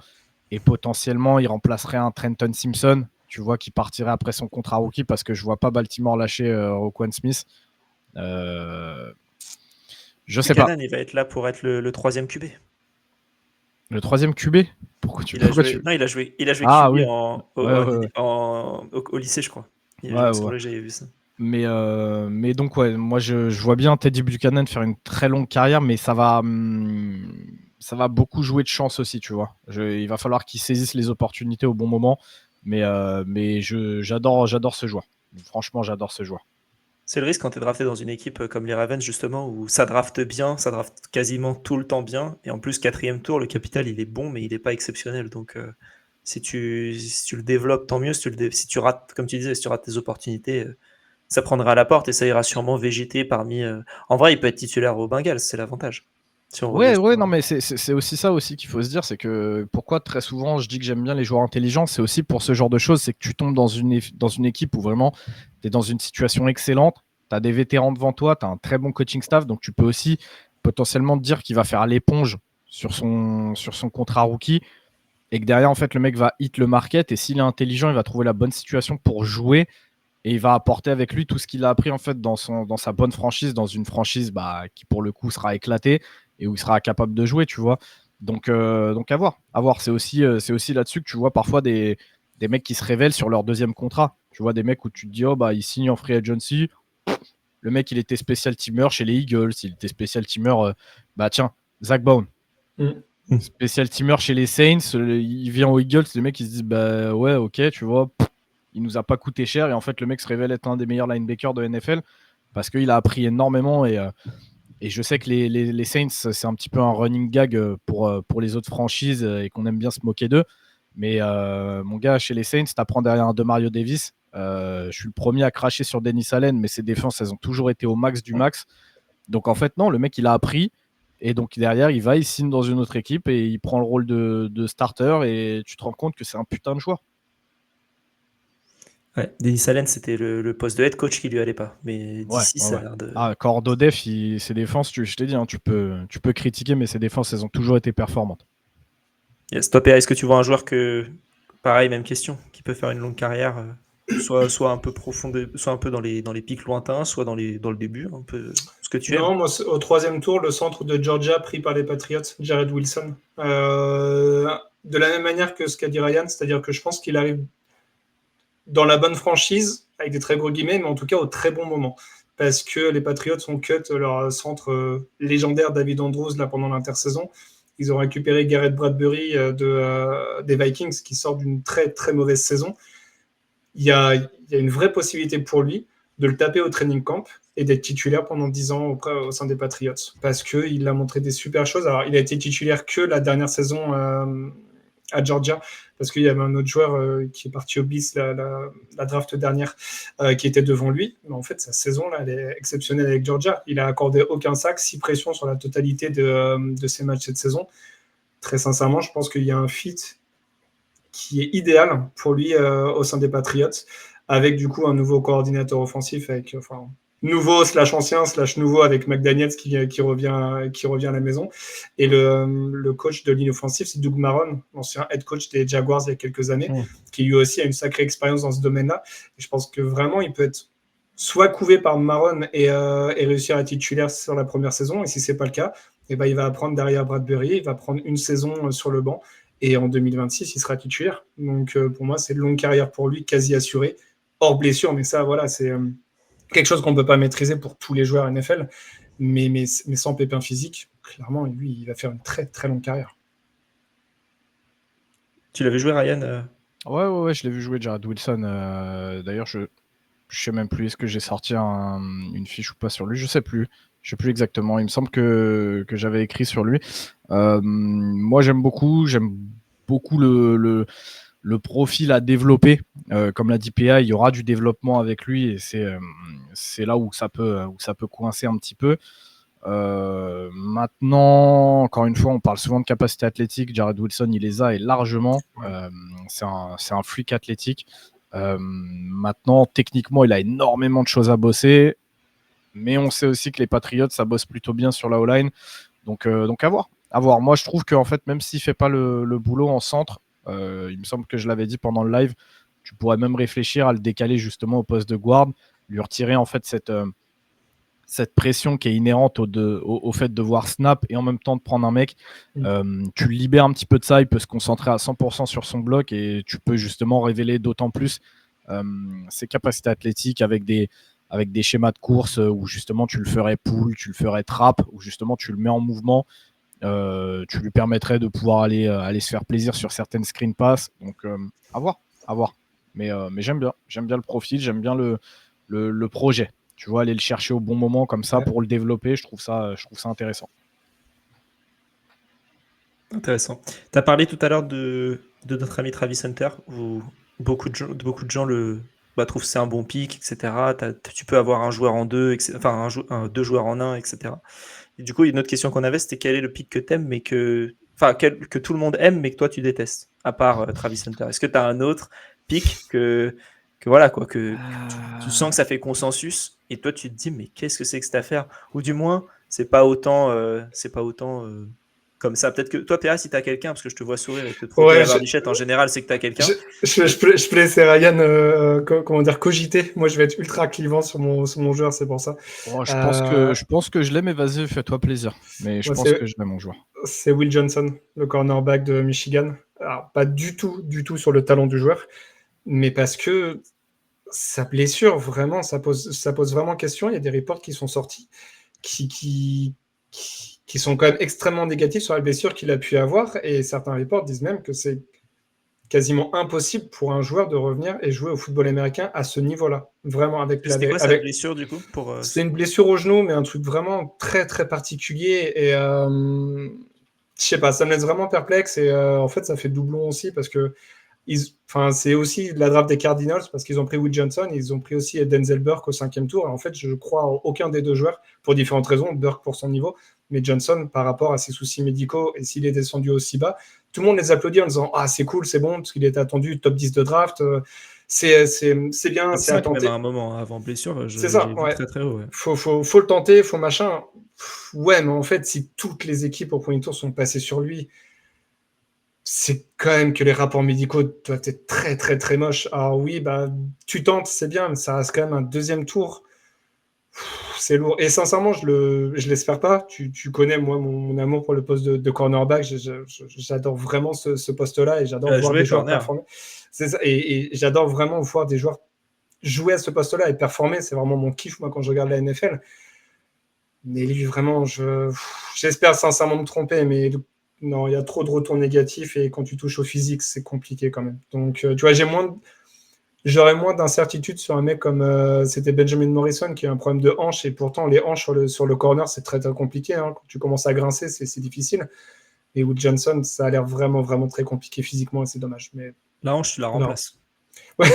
et potentiellement, il remplacerait un Trenton Simpson, tu vois, qui partirait après son contrat rookie, parce que je vois pas Baltimore lâcher Roquan Smith. Je sais pas. Il va être là pour être le troisième QB. Le troisième QB? Pourquoi il a joué ah, QB oui. au lycée, je crois. J'avais vu ça. Mais donc, ouais, moi, je vois bien Teddy Buchanan faire une très longue carrière, mais ça va beaucoup jouer de chance aussi, tu vois. Il va falloir qu'il saisisse les opportunités au bon moment, mais j'adore ce joueur. Franchement, j'adore ce joueur. C'est le risque quand tu es drafté dans une équipe comme les Ravens, justement, où ça drafte bien, ça drafte quasiment tout le temps bien, et en plus, 4e tour, le capital, il est bon, mais il n'est pas exceptionnel, donc Si tu le développes, tant mieux. Si tu rates, comme tu disais, si tu rates tes opportunités, ça prendra à la porte et ça ira sûrement végéter parmi. En vrai, il peut être titulaire au Bengals, c'est l'avantage. Si on revient Ouais, sur. non, mais c'est aussi ça aussi qu'il faut se dire, c'est que pourquoi très souvent je dis que j'aime bien les joueurs intelligents, c'est aussi pour ce genre de choses, c'est que tu tombes dans une équipe où vraiment tu es dans une situation excellente, tu as des vétérans devant toi, tu as un très bon coaching staff, donc tu peux aussi potentiellement te dire qu'il va faire l'éponge sur son contrat rookie et que derrière, en fait, le mec va hit le market et s'il est intelligent, il va trouver la bonne situation pour jouer et il va apporter avec lui tout ce qu'il a appris en fait dans sa bonne franchise, dans une franchise qui pour le coup sera éclatée et où il sera capable de jouer, tu vois. Donc à voir. À voir. C'est aussi là-dessus que tu vois parfois des mecs qui se révèlent sur leur deuxième contrat. Tu vois des mecs où tu te dis, oh bah il signe en free agency. Le mec, il était special teamer chez les Eagles. Il était special teamer, bah tiens, Zach Bone. Special teamer chez les Saints. Il vient aux Eagles. Les mecs, ils se disent, bah ouais, ok, tu vois. Il nous a pas coûté cher. Et en fait, le mec se révèle être un des meilleurs linebackers de NFL parce qu'il a appris énormément. Et je sais que les Saints, c'est un petit peu un running gag pour les autres franchises et qu'on aime bien se moquer d'eux. Mais mon gars, chez les Saints, t'apprends derrière un Demario Davis. Je suis le premier à cracher sur Dennis Allen, mais ses défenses, elles ont toujours été au max du max. Donc en fait, non, le mec, il a appris. Et donc derrière, il signe dans une autre équipe et il prend le rôle de starter. Et tu te rends compte que c'est un putain de joueur. Ouais, Dennis Allen, c'était le poste de head coach qui lui allait pas. Mais d'ici, ça a l'air de. Cordodef, ses défenses, je t'ai dit, hein, tu peux critiquer, mais ses défenses, elles ont toujours été performantes. Yes. Toi, est-ce que tu vois un joueur pareil, même question, qui peut faire une longue carrière, soit un peu profonde, soit un peu dans les pics lointains, soit dans le début, un peu ce que tu aimes? Non, moi, au troisième tour, le centre de Georgia pris par les Patriots, Jared Wilson. De la même manière que ce qu'a dit Ryan, c'est-à-dire que je pense qu'il arrive dans la bonne franchise, avec des très gros guillemets, mais en tout cas au très bon moment. Parce que les Patriots ont cut leur centre légendaire David Andrews là, pendant l'intersaison. Ils ont récupéré Garrett Bradbury des Vikings qui sort d'une très très mauvaise saison. Il y a une vraie possibilité pour lui de le taper au training camp et d'être titulaire pendant 10 ans au sein des Patriots. Parce qu'il a montré des super choses. Alors, il a été titulaire que la dernière saison à Georgia, parce qu'il y avait un autre joueur qui est parti au BIS la draft dernière, qui était devant lui. Mais en fait, sa saison, là, elle est exceptionnelle avec Georgia. Il a accordé aucun sac, 6 pressions sur la totalité de ses matchs cette saison. Très sincèrement, je pense qu'il y a un fit qui est idéal pour lui au sein des Patriots, avec du coup un nouveau coordinateur offensif, nouveau / ancien / nouveau avec McDaniels qui revient à la maison. Et le coach de ligne offensive, c'est Doug Marrone, ancien head coach des Jaguars il y a quelques années, qui lui aussi a une sacrée expérience dans ce domaine-là. Et je pense que vraiment, il peut être soit couvé par Marrone et réussir à être titulaire sur la première saison, et si c'est pas le cas, il va apprendre derrière Bradbury, il va prendre une saison sur le banc, et en 2026, il sera titulaire. Donc pour moi, c'est une longue carrière pour lui, quasi assurée, hors blessure, mais ça, voilà, c'est quelque chose qu'on ne peut pas maîtriser pour tous les joueurs NFL, mais sans pépin physique, clairement, lui, il va faire une très très longue carrière. Tu l'avais joué, Ryan? Ouais, je l'ai vu jouer, Jared Wilson. D'ailleurs, je sais même plus, est-ce que j'ai sorti une fiche ou pas sur lui, je sais plus exactement. Il me semble que j'avais écrit sur lui. Moi, j'aime beaucoup le profil à développer. Comme l'a dit PA, il y aura du développement avec lui et c'est là où ça peut coincer un petit peu. Maintenant, encore une fois, on parle souvent de capacité athlétique. Jared Wilson, il les a et largement. C'est un freak athlétique. Maintenant, techniquement, il a énormément de choses à bosser, mais on sait aussi que les Patriots, ça bosse plutôt bien sur la O-line. Donc à voir. Moi, je trouve qu'en fait, même s'il fait pas le boulot en centre, il me semble que je l'avais dit pendant le live, tu pourrais même réfléchir à le décaler justement au poste de guard, lui retirer en fait cette pression qui est inhérente au fait de devoir snap et en même temps de prendre un mec. Tu le libères un petit peu de ça, il peut se concentrer à 100% sur son bloc et tu peux justement révéler d'autant plus ses capacités athlétiques avec des schémas de course où justement tu le ferais pull, tu le ferais trap, où justement tu le mets en mouvement, tu lui permettrais de pouvoir aller se faire plaisir sur certaines screen pass. Donc à voir. Mais j'aime bien le profil, j'aime bien le projet. Tu vois, aller le chercher au bon moment comme ça pour le développer, je trouve ça intéressant. Intéressant. Tu as parlé tout à l'heure de de notre ami Travis Hunter, où beaucoup de gens trouvent que c'est un bon pick, etc. Tu peux avoir un joueur en deux, enfin deux joueurs en un, etc. Et du coup, une autre question qu'on avait, c'était quel est le pick que t'aimes, mais que tout le monde aime, mais que toi tu détestes, à part Travis Hunter. Est-ce que tu as un autre pick que voilà quoi, que tu sens que ça fait consensus, et toi tu te dis mais qu'est-ce que c'est que cette affaire? Ou du moins, c'est pas autant comme ça. Peut-être que toi, PA, si tu as quelqu'un, parce que je te vois sourire et te frotter Ouais, la barbichette, en général, c'est que tu as quelqu'un. je peux laisser Ryan comment dire, cogiter. Moi, je vais être ultra clivant sur mon joueur, c'est pour ça. Oh, je Euh, pense que je l'ai, mais vas-y, fais-toi plaisir. Mais je moi, pense que je l'ai, mon joueur. c'est Will Johnson, le cornerback de Michigan. Alors, pas du tout sur le talent du joueur, mais parce que sa blessure, vraiment, ça pose vraiment question. Il y a des reports qui sont sortis qui sont quand même extrêmement négatifs sur la blessure qu'il a pu avoir, et certains reports disent même que c'est quasiment impossible pour un joueur de revenir et jouer au football américain à ce niveau-là. Vraiment, C'était quoi sa blessure, du coup c'est une blessure au genou, mais un truc vraiment très, très particulier. Et je sais pas, ça me laisse vraiment perplexe. Et en fait, ça fait doublon aussi parce que c'est aussi la draft des Cardinals parce qu'ils ont pris Will Johnson, ils ont pris aussi Denzel Burke au 5e tour. Et en fait, je crois en aucun des deux joueurs pour différentes raisons. Burke pour son niveau, mais Johnson par rapport à ses soucis médicaux et s'il est descendu aussi bas. Tout le monde les applaudit en disant c'est cool, c'est bon, parce qu'il était attendu top 10 de draft. C'est bien, top c'est à 5 même tenter. à un moment, avant blessure, C'est ça, vu ouais. très très haut. Ouais. Faut le tenter, faut machin. Ouais, mais en fait, si toutes les équipes au premier tour sont passées sur lui, c'est quand même que les rapports médicaux doivent être très, très, très moches. Alors oui, tu tentes, c'est bien, mais ça reste quand même un 2e tour. C'est lourd. Et sincèrement, je l'espère pas. Tu connais, moi, mon amour pour le poste de cornerback. J'adore vraiment ce poste-là et j'adore voir des joueurs performer. C'est ça. Et j'adore vraiment voir des joueurs jouer à ce poste-là et performer. C'est vraiment mon kiff, moi, quand je regarde la NFL. Mais lui, vraiment, j'espère sincèrement me tromper, mais non, il y a trop de retours négatifs et quand tu touches au physique, c'est compliqué quand même. Donc, tu vois, j'aurais moins d'incertitude sur un mec comme c'était Benjamin Morrison qui a un problème de hanche et pourtant les hanches sur le corner, c'est très, très compliqué. Hein. Quand tu commences à grincer, c'est difficile. Et Will Johnson, ça a l'air vraiment, vraiment très compliqué physiquement et c'est dommage. Mais la hanche, tu la remplaces. Ouais.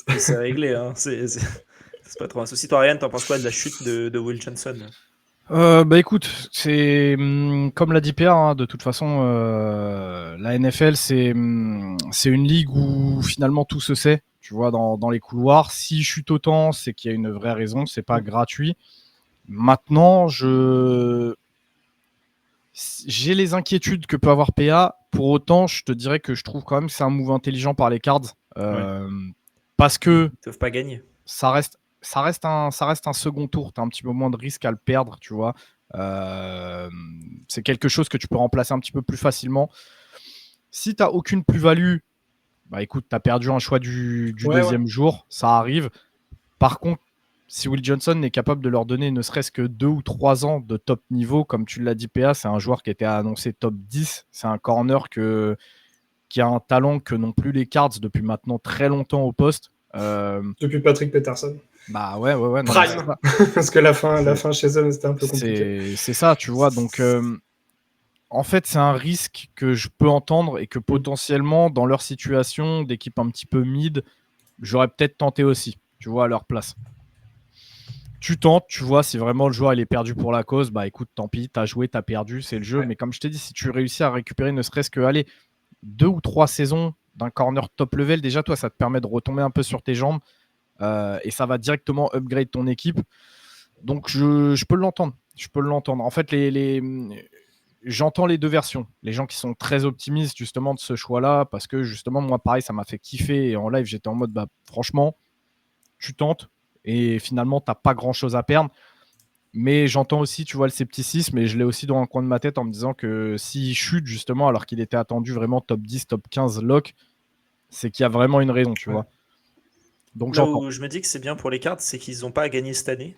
Et c'est réglé. Hein. C'est pas trop un souci. Toi, Ryan, t'en penses quoi de la chute de Will Johnson? Écoute, c'est comme l'a dit Pierre, hein, de toute façon, la NFL, c'est une ligue où finalement tout se sait, tu vois, dans les couloirs. Si chute autant, c'est qu'il y a une vraie raison, c'est pas gratuit. Maintenant, j'ai les inquiétudes que peut avoir PA. Pour autant, je te dirais que je trouve quand même que c'est un move intelligent par les Cards, parce que ils peuvent pas gagner. Ça reste un second tour. Tu as un petit peu moins de risque à le perdre, tu vois. C'est quelque chose que tu peux remplacer un petit peu plus facilement. Si tu n'as aucune plus-value, écoute, tu as perdu un choix du deuxième jour. Ça arrive. Par contre, si Will Johnson est capable de leur donner ne serait-ce que 2 ou 3 ans de top niveau, comme tu l'as dit, PA, c'est un joueur qui était annoncé top 10. C'est un corner qui a un talent que n'ont plus les Cards depuis maintenant très longtemps au poste. Depuis Patrick Peterson. Ouais. Non, Prime. Parce que la fin chez eux, c'était un peu compliqué. C'est ça, tu vois. Donc, en fait, c'est un risque que je peux entendre et que potentiellement, dans leur situation d'équipe un petit peu mid, j'aurais peut-être tenté aussi, tu vois, à leur place. Tu tentes, tu vois, si vraiment le joueur il est perdu pour la cause, écoute, tant pis, t'as joué, t'as perdu, c'est le jeu. Ouais. Mais comme je t'ai dit, si tu réussis à récupérer ne serait-ce que, 2 ou 3 saisons d'un corner top level, déjà, toi, ça te permet de retomber un peu sur tes jambes et ça va directement upgrade ton équipe. Donc, je peux l'entendre. En fait, j'entends les deux versions. Les gens qui sont très optimistes, justement, de ce choix-là, parce que, justement, moi, pareil, ça m'a fait kiffer. Et en live, j'étais en mode, franchement, tu tentes et finalement, tu n'as pas grand-chose à perdre. Mais j'entends aussi, tu vois, le scepticisme et je l'ai aussi dans un coin de ma tête en me disant que s'il chute, justement, alors qu'il était attendu vraiment top 10, top 15 lock, c'est qu'il y a vraiment une raison, tu vois. Donc, là où je me dis que c'est bien pour les Cards, c'est qu'ils n'ont pas à gagner cette année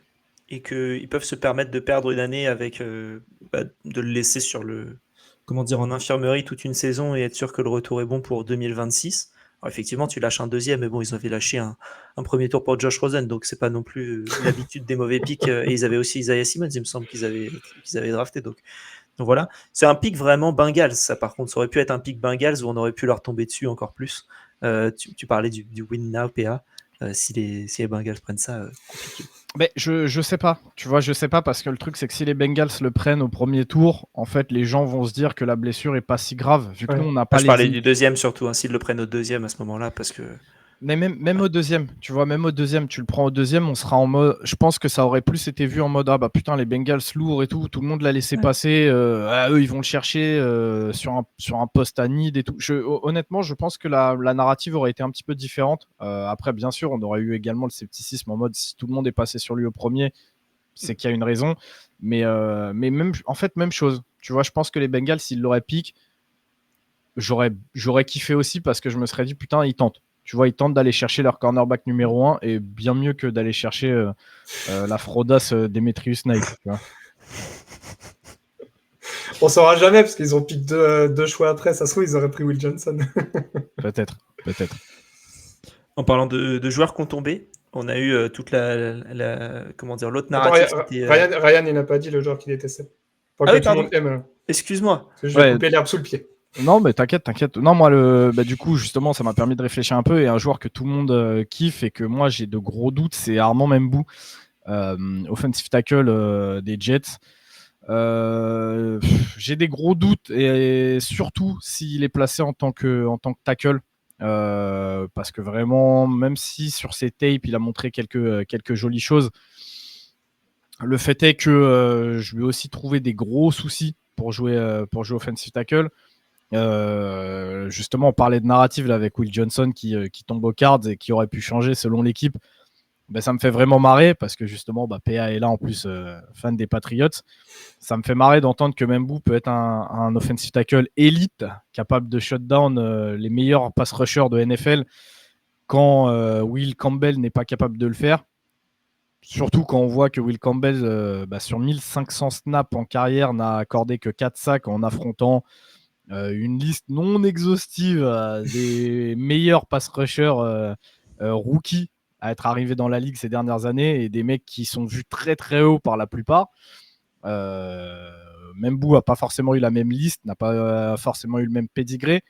et qu'ils peuvent se permettre de perdre une année avec de le laisser en infirmerie toute une saison et être sûr que le retour est bon pour 2026. Alors effectivement, tu lâches un deuxième, mais bon, ils avaient lâché un premier tour pour Josh Rosen, donc c'est pas non plus l'habitude des mauvais picks. Et ils avaient aussi Isaiah Simmons, il me semble qu'ils avaient drafté. Donc Donc voilà, c'est un pick vraiment Bengals, ça par contre. Ça aurait pu être un pick Bengals où on aurait pu leur tomber dessus encore plus. Tu parlais du win now, PA. Si les Bengals prennent ça, compliqué. Mais je sais pas, tu vois, je sais pas parce que le truc c'est que si les Bengals le prennent au premier tour, en fait les gens vont se dire que la blessure est pas si grave vu que nous on n'a pas je parlais du deuxième surtout, hein, s'ils le prennent au deuxième à ce moment-là parce que. Mais même au deuxième, tu vois, même au deuxième, tu le prends au deuxième, on sera en mode. Je pense que ça aurait plus été vu en mode ah bah putain les Bengals lourds et tout le monde l'a laissé passer, eux ils vont le chercher sur un poste à need et tout. Honnêtement, je pense que la narrative aurait été un petit peu différente. Après, bien sûr, on aurait eu également le scepticisme en mode si tout le monde est passé sur lui au premier, c'est qu'il y a une raison. Mais même en fait même chose. Tu vois, je pense que les Bengals s'ils l'auraient piqué, j'aurais kiffé aussi parce que je me serais dit putain ils tentent. Tu vois, ils tentent d'aller chercher leur cornerback numéro 1 et bien mieux que d'aller chercher la fraudasse Demetrius Knight. Tu vois. On saura jamais parce qu'ils ont piqué deux choix après. Ça se trouve, ils auraient pris Will Johnson. Peut-être. En parlant de joueurs qui ont tombé, on a eu toute comment dire, l'autre Attends, narrative. C'était, Ryan, il n'a pas dit le joueur qu'il détestait. Enfin, Ah que oui, tout le pardon. monde aime. Excuse-moi. Parce que je vais couper l'herbe sous le pied. Non, mais t'inquiète. Non, moi, du coup, justement, ça m'a permis de réfléchir un peu. Et un joueur que tout le monde kiffe et que moi, j'ai de gros doutes, c'est Armand Membou, offensive tackle des Jets. J'ai des gros doutes et surtout s'il est placé en tant que tackle. Parce que vraiment, même si sur ses tapes, il a montré quelques jolies choses, le fait est que je lui ai aussi trouvé des gros soucis pour jouer offensive tackle. Justement, on parlait de narrative là, avec Will Johnson qui tombe aux cards et qui aurait pu changer selon l'équipe. Ben, ça me fait vraiment marrer parce que justement, PA est là en plus, fan des Patriots. Ça me fait marrer d'entendre que Membou peut être un offensive tackle élite, capable de shutdown les meilleurs pass rushers de NFL quand Will Campbell n'est pas capable de le faire. Surtout quand on voit que Will Campbell, sur 1500 snaps en carrière, n'a accordé que 4 sacs en affrontant une liste non exhaustive des meilleurs pass rushers rookies à être arrivés dans la ligue ces dernières années et des mecs qui sont vus très très haut par la plupart. Membou n'a pas forcément eu la même liste, n'a pas forcément eu le même pédigré.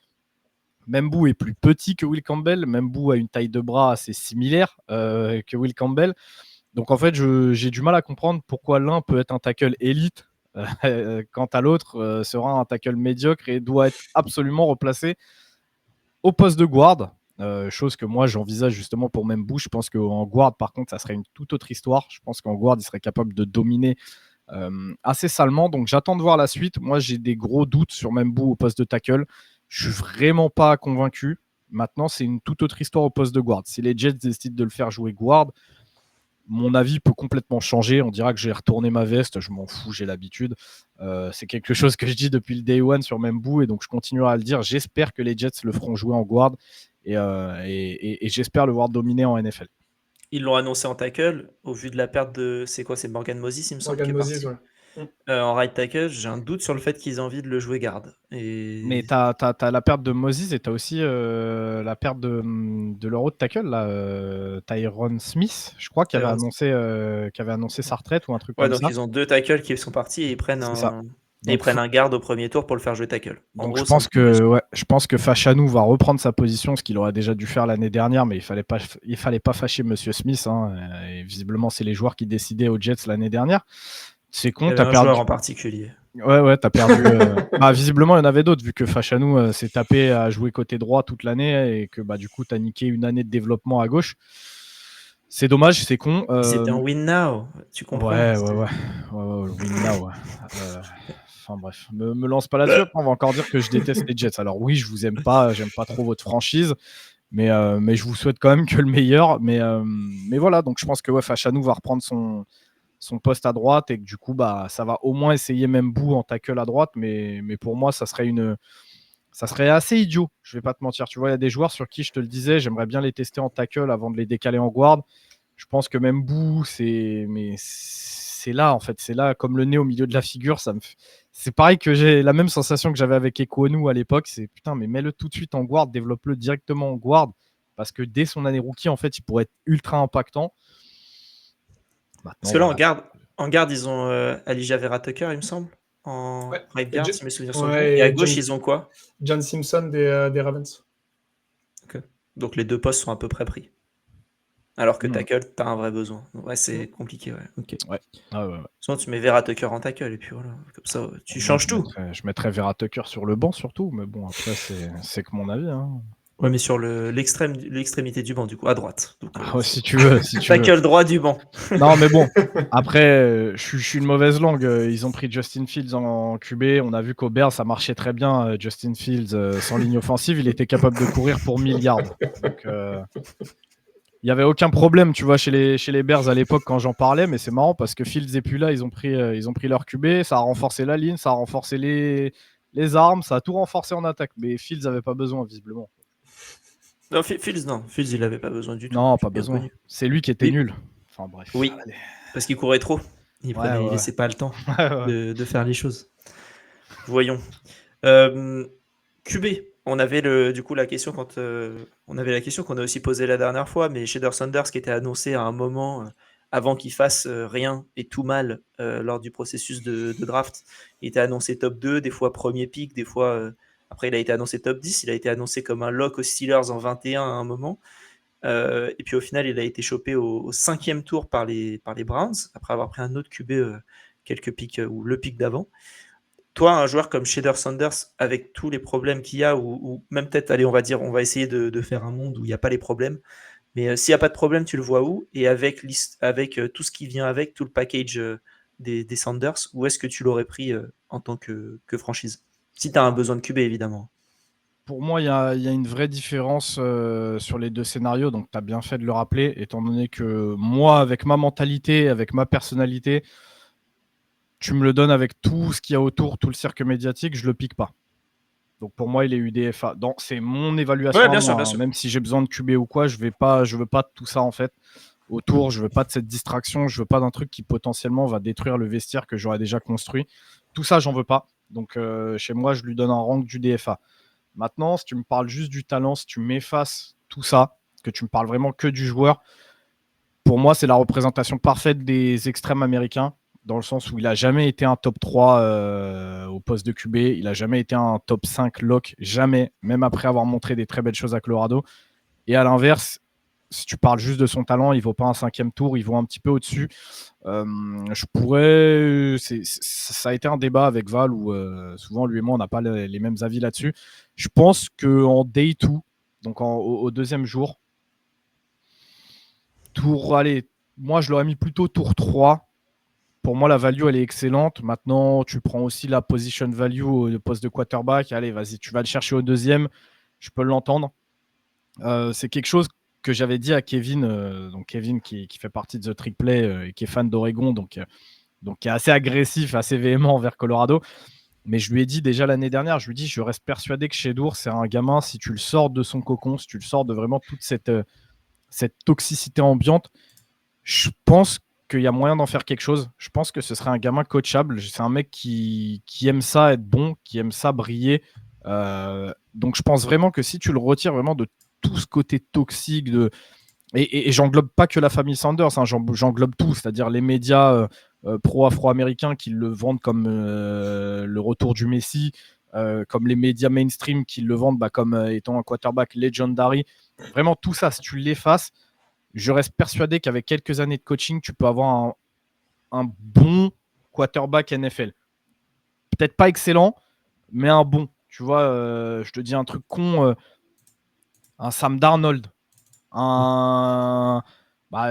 Membou est plus petit que Will Campbell. Membou a une taille de bras assez similaire que Will Campbell. Donc en fait, j'ai du mal à comprendre pourquoi l'un peut être un tackle élite quant à l'autre sera un tackle médiocre et doit être absolument replacé au poste de guard. Chose que moi j'envisage justement pour Membou. Je pense qu'en guard, par contre, ça serait une toute autre histoire. Je pense qu'en guard, il serait capable de dominer assez salement. Donc j'attends de voir la suite. Moi, j'ai des gros doutes sur Membou au poste de tackle. Je suis vraiment pas convaincu. Maintenant, c'est une toute autre histoire au poste de guard. Si les Jets décident de le faire jouer guard, mon avis peut complètement changer. On dira que j'ai retourné ma veste. Je m'en fous, j'ai l'habitude. C'est quelque chose que je dis depuis le day one sur Membou et donc je continuerai à le dire. J'espère que les Jets le feront jouer en guard et j'espère le voir dominer en NFL. Ils l'ont annoncé en tackle au vu de la perte de. C'est quoi? C'est Morgan Moses, il me semble. Morgan Moses, ouais. En right tackle, j'ai un doute sur le fait qu'ils aient envie de le jouer garde. Mais t'as la perte de Moses et t'as aussi la perte de leur autre tackle, là, Tyron Smith, je crois, qui avait annoncé sa retraite ou un truc comme donc ça. ils ont deux tackles qui sont partis et ils prennent un garde au premier tour pour le faire jouer tackle. Donc je pense que Fachanou va reprendre sa position, ce qu'il aurait déjà dû faire l'année dernière, mais il fallait pas fâcher Monsieur Smith. Et visiblement, c'est les joueurs qui décidaient aux Jets l'année dernière. C'est con, t'as perdu un joueur en particulier. Ouais, t'as perdu. Visiblement, il y en avait d'autres, vu que Fachanou s'est tapé à jouer côté droit toute l'année et que du coup, t'as niqué une année de développement à gauche. C'est dommage, c'est con. C'était en win now, tu comprends. Ouais, win now. Enfin bref, me lance pas là-dessus. Après, on va encore dire que je déteste les Jets. Alors oui, je vous aime pas, j'aime pas trop votre franchise, mais je vous souhaite quand même que le meilleur. Mais voilà, donc je pense que Fachanou va reprendre son poste à droite et que du coup ça va au moins essayer Membou en tackle à droite, mais pour moi ça serait assez idiot, je vais pas te mentir. Tu vois, il y a des joueurs sur qui je te le disais, j'aimerais bien les tester en tackle avant de les décaler en guard. Je pense que Membou c'est là en fait, c'est là comme le nez au milieu de la figure. C'est pareil que j'ai la même sensation que j'avais avec Ekwonu à l'époque, c'est putain mais mets-le tout de suite en guard, développe-le directement en guard parce que dès son année rookie en fait il pourrait être ultra impactant. Parce que là, en garde, ils ont Alijah Vera Tucker, il me semble. en Ouais. right guard, si mes souvenirs sont bons. Ouais, Et à et gauche, ils ont quoi? John Simpson des Ravens. Donc les deux postes sont à peu près pris. Alors que Hmm. tackle, t'as un vrai besoin. Ouais, c'est compliqué, ouais. Ok. Ouais. Ah ouais. Sinon, tu mets Vera Tucker en tackle et puis voilà. Comme ça, tu Moi, changes tout. Je mettrais Vera Tucker sur le banc surtout, mais bon, après, c'est que mon avis. Hein. Ouais, mais sur l'extrémité du banc, du coup, à droite. Donc, Ah ouais, si tu veux. tackle droit du banc. Non, mais bon, après, je suis une mauvaise langue. Ils ont pris Justin Fields en QB. On a vu qu'au Bears, ça marchait très bien. Justin Fields, sans ligne offensive, il était capable de courir pour 1000 yards. Donc, il n'y avait aucun problème, tu vois, chez les Bears à l'époque quand j'en parlais. Mais c'est marrant parce que Fields et puis là, ils ont pris leur QB. Ça a renforcé la ligne, ça a renforcé les armes, ça a tout renforcé en attaque. Mais Fields n'avait pas besoin, visiblement. Non, Fields, il avait pas besoin du tout. Non, pas Bien besoin. connu. C'est lui qui était Oui. nul. Enfin, bref. Oui, Allez. parce qu'il courait trop. Il Ouais. laissait pas le temps Ouais. de faire les choses. Voyons. QB, on avait du coup la question quand on avait la question qu'on a aussi posée la dernière fois, mais Shedeur Sanders qui était annoncé à un moment avant qu'il fasse rien et tout mal lors du processus de draft, il était annoncé top 2, des fois premier pick, des fois après il a été annoncé top 10, il a été annoncé comme un lock aux Steelers en 21 à un moment. Et puis au final, il a été chopé au 5e tour par les Browns, après avoir pris un autre QB quelques pics ou le pic d'avant. Toi, un joueur comme Shedeur Sanders, avec tous les problèmes qu'il y a, ou même peut-être, allez, on va essayer de faire un monde où il n'y a pas les problèmes, mais s'il n'y a pas de problème, tu le vois où? Et avec tout ce qui vient avec, tout le package des Sanders, où est-ce que tu l'aurais pris en tant que franchise? Si tu as un besoin de QB, évidemment. Pour moi, il y a une vraie différence sur les deux scénarios. Donc, tu as bien fait de le rappeler, étant donné que moi, avec ma mentalité, avec ma personnalité, tu me le donnes avec tout ce qu'il y a autour, tout le cirque médiatique, je le pique pas. Donc, pour moi, il est UDFA. C'est mon évaluation. Ouais, à bien moi, sûr, bien hein. sûr. Même si j'ai besoin de QB ou quoi, je veux pas de tout ça, en fait. Autour, je veux pas de cette distraction, je veux pas d'un truc qui potentiellement va détruire le vestiaire que j'aurais déjà construit. Tout ça, j'en veux pas. Donc, chez moi, je lui donne un rank du DFA. Maintenant, si tu me parles juste du talent, si tu m'effaces tout ça, que tu me parles vraiment que du joueur, pour moi, c'est la représentation parfaite des extrêmes américains, dans le sens où il n'a jamais été un top 3 au poste de QB, il n'a jamais été un top 5 lock, jamais, même après avoir montré des très belles choses à Colorado. Et à l'inverse, si tu parles juste de son talent, il ne vaut pas un 5e tour, il vaut un petit peu au-dessus. Ça a été un débat avec Val où souvent lui et moi on n'a pas les mêmes avis là-dessus. Je pense qu'en day 2, donc au deuxième jour, moi je l'aurais mis plutôt tour 3. Pour moi la value elle est excellente. Maintenant tu prends aussi la position value au poste de quarterback. Allez vas-y, tu vas le chercher au deuxième, je peux l'entendre. C'est quelque chose que j'avais dit à Kevin, donc Kevin qui fait partie de The Trick Play et qui est fan d'Oregon, donc qui est assez agressif, assez véhément envers Colorado. Mais je lui ai dit déjà l'année dernière, je reste persuadé que Shedeur, c'est un gamin, si tu le sors de son cocon, si tu le sors de vraiment toute cette toxicité ambiante, je pense qu'il y a moyen d'en faire quelque chose. Je pense que ce serait un gamin coachable. C'est un mec qui aime ça être bon, qui aime ça briller. Donc je pense vraiment que si tu le retires vraiment de tout ce côté toxique et j'englobe pas que la famille Sanders, hein, j'englobe tout, c'est-à-dire les médias pro-afro-américains qui le vendent comme le retour du Messi, comme les médias mainstream qui le vendent comme étant un quarterback legendary. Vraiment tout ça, si tu l'effaces, je reste persuadé qu'avec quelques années de coaching, tu peux avoir un bon quarterback NFL. Peut-être pas excellent, mais un bon. Tu vois, je te dis un truc con, un Sam Darnold,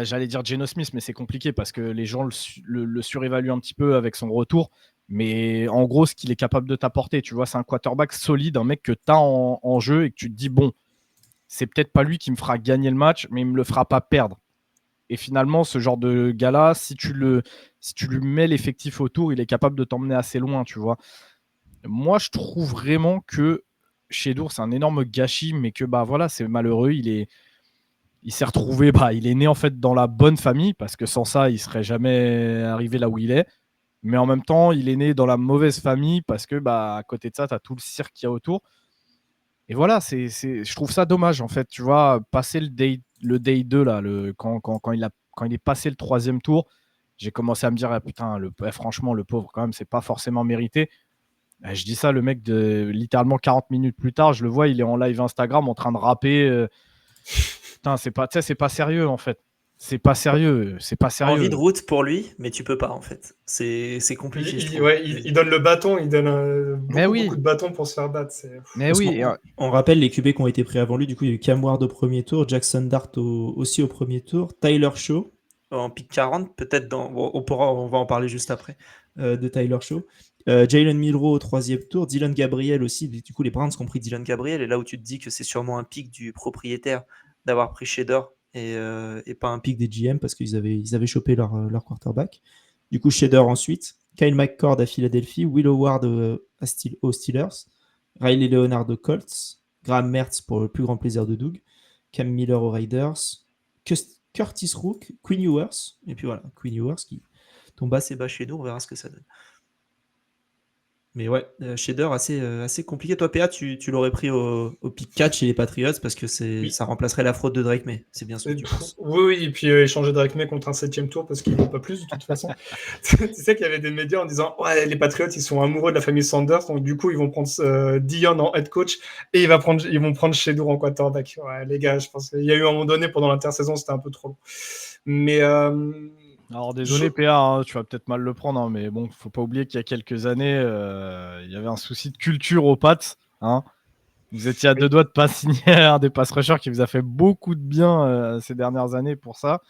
j'allais dire Geno Smith, mais c'est compliqué parce que les gens le surévaluent un petit peu avec son retour. Mais en gros, ce qu'il est capable de t'apporter, tu vois, c'est un quarterback solide, un mec que tu as en jeu et que tu te dis, bon, c'est peut-être pas lui qui me fera gagner le match, mais il me le fera pas perdre. Et finalement, ce genre de gars-là, si tu lui mets l'effectif autour, il est capable de t'emmener assez loin, tu vois. Moi, je trouve vraiment que Shedeur, c'est un énorme gâchis, mais que voilà, c'est malheureux. Il s'est retrouvé, il est né en fait dans la bonne famille, parce que sans ça, il serait jamais arrivé là où il est. Mais en même temps, il est né dans la mauvaise famille, parce que à côté de ça, tu as tout le cirque qu'il y a autour. Et voilà, je trouve ça dommage, en fait. Tu vois, passer le day 2, là, quand il est passé le 3e tour, j'ai commencé à me dire, ah, putain, franchement, le pauvre, quand même, c'est pas forcément mérité. Je dis ça, le mec, littéralement 40 minutes plus tard, je le vois, il est en live Instagram en train de rapper. Putain, c'est pas sérieux, en fait. C'est pas sérieux. Envie de route pour lui, mais tu peux pas en fait. C'est compliqué, je trouve. Il donne le bâton, il donne beaucoup de bâtons pour se faire battre. Mais oui. On rappelle les QB qui ont été pris avant lui. Du coup, il y a eu Cam Ward au premier tour, Jackson Dart aussi au premier tour, Tyler Shaw en pick 40, peut-être on va en parler juste après de Tyler Shaw. Jalen Milroe au troisième tour, Dylan Gabriel aussi. Du coup, les Browns ont pris Dylan Gabriel, et là où tu te dis que c'est sûrement un pick du propriétaire d'avoir pris Shader et pas un pick des GM parce qu'ils avaient chopé leur quarterback. Du coup, Shader ensuite, Kyle McCord à Philadelphie, Will Howard aux Steelers, Riley Leonard aux Colts, Graham Mertz pour le plus grand plaisir de Doug, Cam Miller aux Raiders, Curtis Rook, Quinn Ewers, et puis voilà, Quinn Ewers qui tombe assez bas chez nous, on verra ce que ça donne. Mais ouais, Shader assez compliqué. Toi, PA, tu l'aurais pris au pick 4 chez les Patriots parce que ça remplacerait la fraude de Drake May. C'est bien ce que tu penses. Oui, et puis échanger Drake May contre un 7e tour parce qu'il ne vaut pas plus de toute façon. Tu sais qu'il y avait des médias en disant ouais, les Patriots, ils sont amoureux de la famille Sanders, donc du coup, ils vont prendre Dion en head coach et ils vont prendre Shader en quarterback. Ouais, les gars, je pense qu'il y a eu un moment donné pendant l'intersaison, c'était un peu trop long. Mais. Alors désolé PA, hein, tu vas peut-être mal le prendre, hein, mais bon, faut pas oublier qu'il y a quelques années, il y avait un souci de culture aux Pats. Hein. Vous étiez à 2 doigts de pas signer un des pass rushers qui vous a fait beaucoup de bien ces dernières années pour ça.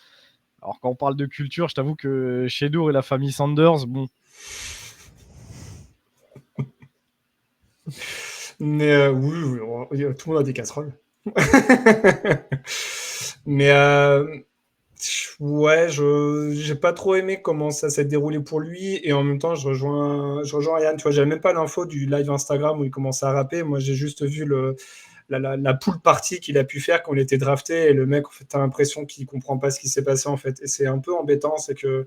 Alors quand on parle de culture, je t'avoue que Shader et la famille Sanders, bon. Mais oui, tout le monde a des casseroles. Mais ouais, j'ai pas trop aimé comment ça s'est déroulé pour lui, et en même temps je rejoins Yann, tu vois, j'avais même pas l'info du live Instagram où il commençait à rapper. Moi j'ai juste vu la pool party qu'il a pu faire quand il était drafté, et le mec, en fait, t'as l'impression qu'il comprend pas ce qui s'est passé en fait, et c'est un peu embêtant. C'est que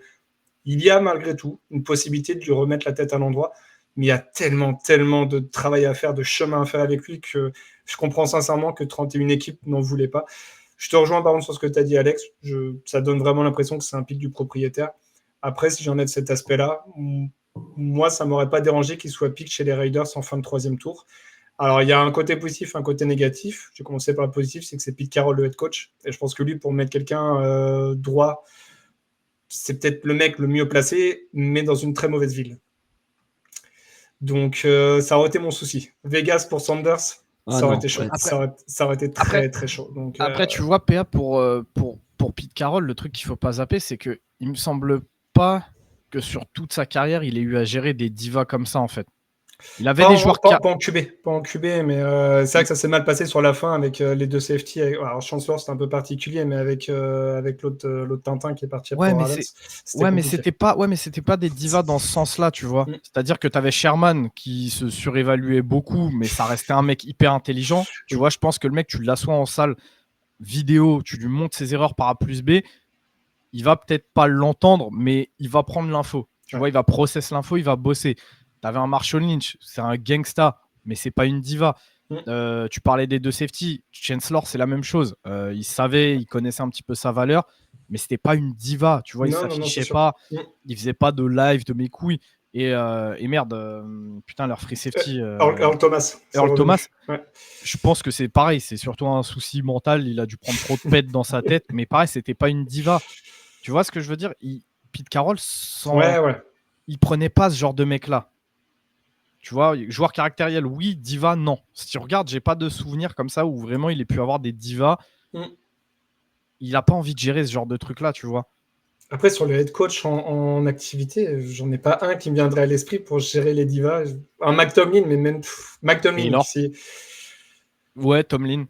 il y a malgré tout une possibilité de lui remettre la tête à l'endroit, mais il y a tellement de travail à faire, de chemin à faire avec lui, que je comprends sincèrement que 31 équipes n'en voulaient pas. Je te rejoins par contre sur ce que tu as dit, Alex. Ça donne vraiment l'impression que c'est un pic du propriétaire. Après, si j'en ai de cet aspect-là, moi, ça ne m'aurait pas dérangé qu'il soit pick chez les Raiders en fin de 3e tour. Alors, il y a un côté positif, un côté négatif. J'ai commencé par le positif, c'est que c'est Pete Carroll, le head coach. Et je pense que lui, pour mettre quelqu'un droit, c'est peut-être le mec le mieux placé, mais dans une très mauvaise ville. Donc, ça aurait été mon souci. Vegas pour Sanders, ça aurait été chaud. Ça aurait été très chaud. Donc, après, tu vois, PA, pour Pete Carroll, le truc qu'il ne faut pas zapper, c'est qu'il ne me semble pas que sur toute sa carrière, il ait eu à gérer des divas comme ça, en fait. Il avait des joueurs pas en QB, mais c'est vrai que ça s'est mal passé sur la fin avec les 2 safety. Alors Chancellor, c'était un peu particulier, mais avec l'autre Tintin qui est parti après. Mais c'était pas des divas dans ce sens-là, tu vois. C'est-à-dire que tu avais Sherman qui se surévaluait beaucoup, mais ça restait un mec hyper intelligent. Tu vois, je pense que le mec, tu l'assois en salle vidéo, tu lui montres ses erreurs par A plus B, il va peut-être pas l'entendre, mais il va prendre l'info. Tu vois, il va process l'info, il va bosser. T'avais un Marshall Lynch, c'est un gangsta, mais c'est pas une diva. Tu parlais des 2 safety, Chancellor, c'est la même chose. Il savait, il connaissait un petit peu sa valeur, mais c'était pas une diva. Tu vois, il s'affichait pas, il faisait pas de live de mes couilles. Et merde, putain, leur free safety. Earl Thomas. Ouais. Je pense que c'est pareil, c'est surtout un souci mental. Il a dû prendre trop de pètes dans sa tête, mais pareil, c'était pas une diva. Tu vois ce que je veux dire? Pete Carroll, il prenait pas ce genre de mec-là. Tu vois, joueur caractériel, oui. Diva, non. Si tu regardes, j'ai pas de souvenir comme ça où vraiment il ait pu avoir des divas. Il a pas envie de gérer ce genre de truc-là, tu vois. Après, sur le head coach en activité, j'en ai pas un qui me viendrait à l'esprit pour gérer les divas. Un McTomlin, mais même McTomlin. Ouais, Tomlin.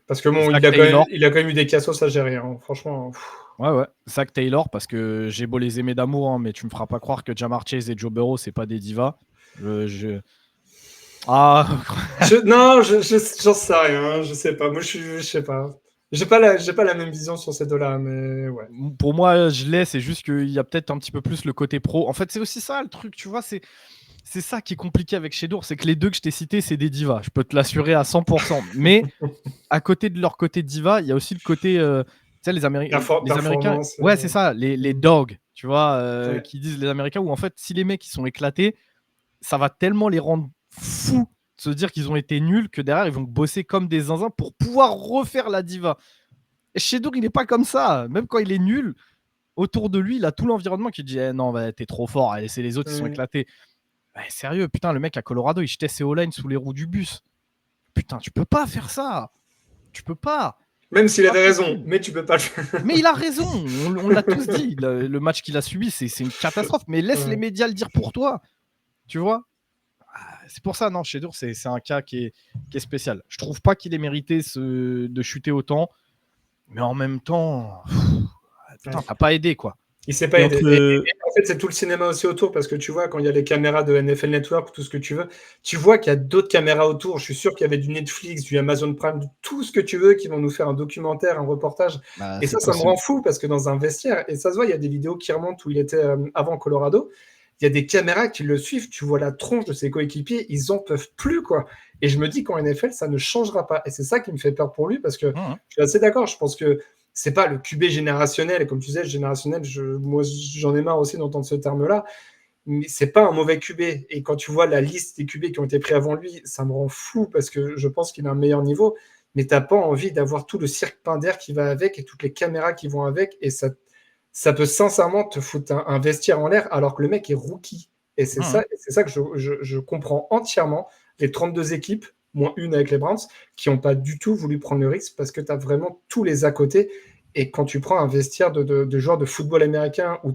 Parce que bon, il a quand même eu des cassos à gérer, hein, franchement. Ouais. Zach Taylor, parce que j'ai beau les aimer d'amour, hein, mais tu me feras pas croire que Ja'Marr Chase et Joe Burrow, c'est pas des divas. Non, j'en sais rien, je sais pas. Moi, je sais pas. J'ai pas la même vision sur ces deux-là, mais ouais. Pour moi, je l'ai, c'est juste qu'il y a peut-être un petit peu plus le côté pro. En fait, c'est aussi ça le truc, tu vois, c'est ça qui est compliqué avec Shader, c'est que les 2 que je t'ai cités, c'est des divas. Je peux te l'assurer à 100%. Mais à côté de leur côté diva, il y a aussi le côté sais, les Américains, Performance, ouais, c'est ça, les dogs, tu vois, Ouais. qui disent les Américains, où en fait, si les mecs ils sont éclatés, ça va tellement les rendre fous de se dire qu'ils ont été nuls que derrière ils vont bosser comme des zinzins pour pouvoir refaire la diva. Et Shedeur, il n'est pas comme ça. Même quand il est nul, autour de lui, il a tout l'environnement qui dit non, bah, t'es trop fort, allez, c'est les autres qui sont éclatés. Ouais, sérieux, putain, le mec à Colorado, il jetait ses O-line sous les roues du bus. Putain, tu peux pas faire ça. Tu peux pas. Même s'il Pas avait raison, possible. mais tu peux pas le faire. Mais il a raison, on l'a tous dit. Le match qu'il a subi, c'est une catastrophe. Mais laisse les médias le dire pour toi. Tu vois. C'est pour ça, non, Shedeur, c'est un cas qui est spécial. Je trouve pas qu'il ait mérité de chuter autant. Mais en même temps, putain, t'as pas aidé, quoi. Il s'est pas aidé. entre- Et en fait, c'est tout le cinéma aussi autour, parce que tu vois, quand il y a les caméras de NFL Network, tout ce que tu veux, tu vois qu'il y a d'autres caméras autour. Je suis sûr qu'il y avait du Netflix, du Amazon Prime, tout ce que tu veux, qui vont nous faire un documentaire, un reportage. Bah, Et c'est ça me possible. rend fou, parce que dans un vestiaire, et ça se voit, il y a des vidéos qui remontent où il était avant Colorado, il y a des caméras qui le suivent, tu vois la tronche de ses coéquipiers, ils en peuvent plus, quoi. Et je me dis qu'en NFL, ça ne changera pas. Et c'est ça qui me fait peur pour lui, parce que je suis assez d'accord, je pense que c'est pas le QB générationnel, et comme tu disais, générationnel, moi j'en ai marre aussi d'entendre ce terme-là, mais c'est pas un mauvais QB. Et quand tu vois la liste des QB qui ont été pris avant lui, ça me rend fou parce que je pense qu'il a un meilleur niveau, mais t'as pas envie d'avoir tout le cirque Pinder qui va avec et toutes les caméras qui vont avec, et ça peut sincèrement te foutre un vestiaire en l'air alors que le mec est rookie. Et c'est ça que je comprends entièrement les 32 équipes, moins une avec les Browns, qui n'ont pas du tout voulu prendre le risque parce que tu as vraiment tous les à côté. Et quand tu prends un vestiaire de joueurs de football américain où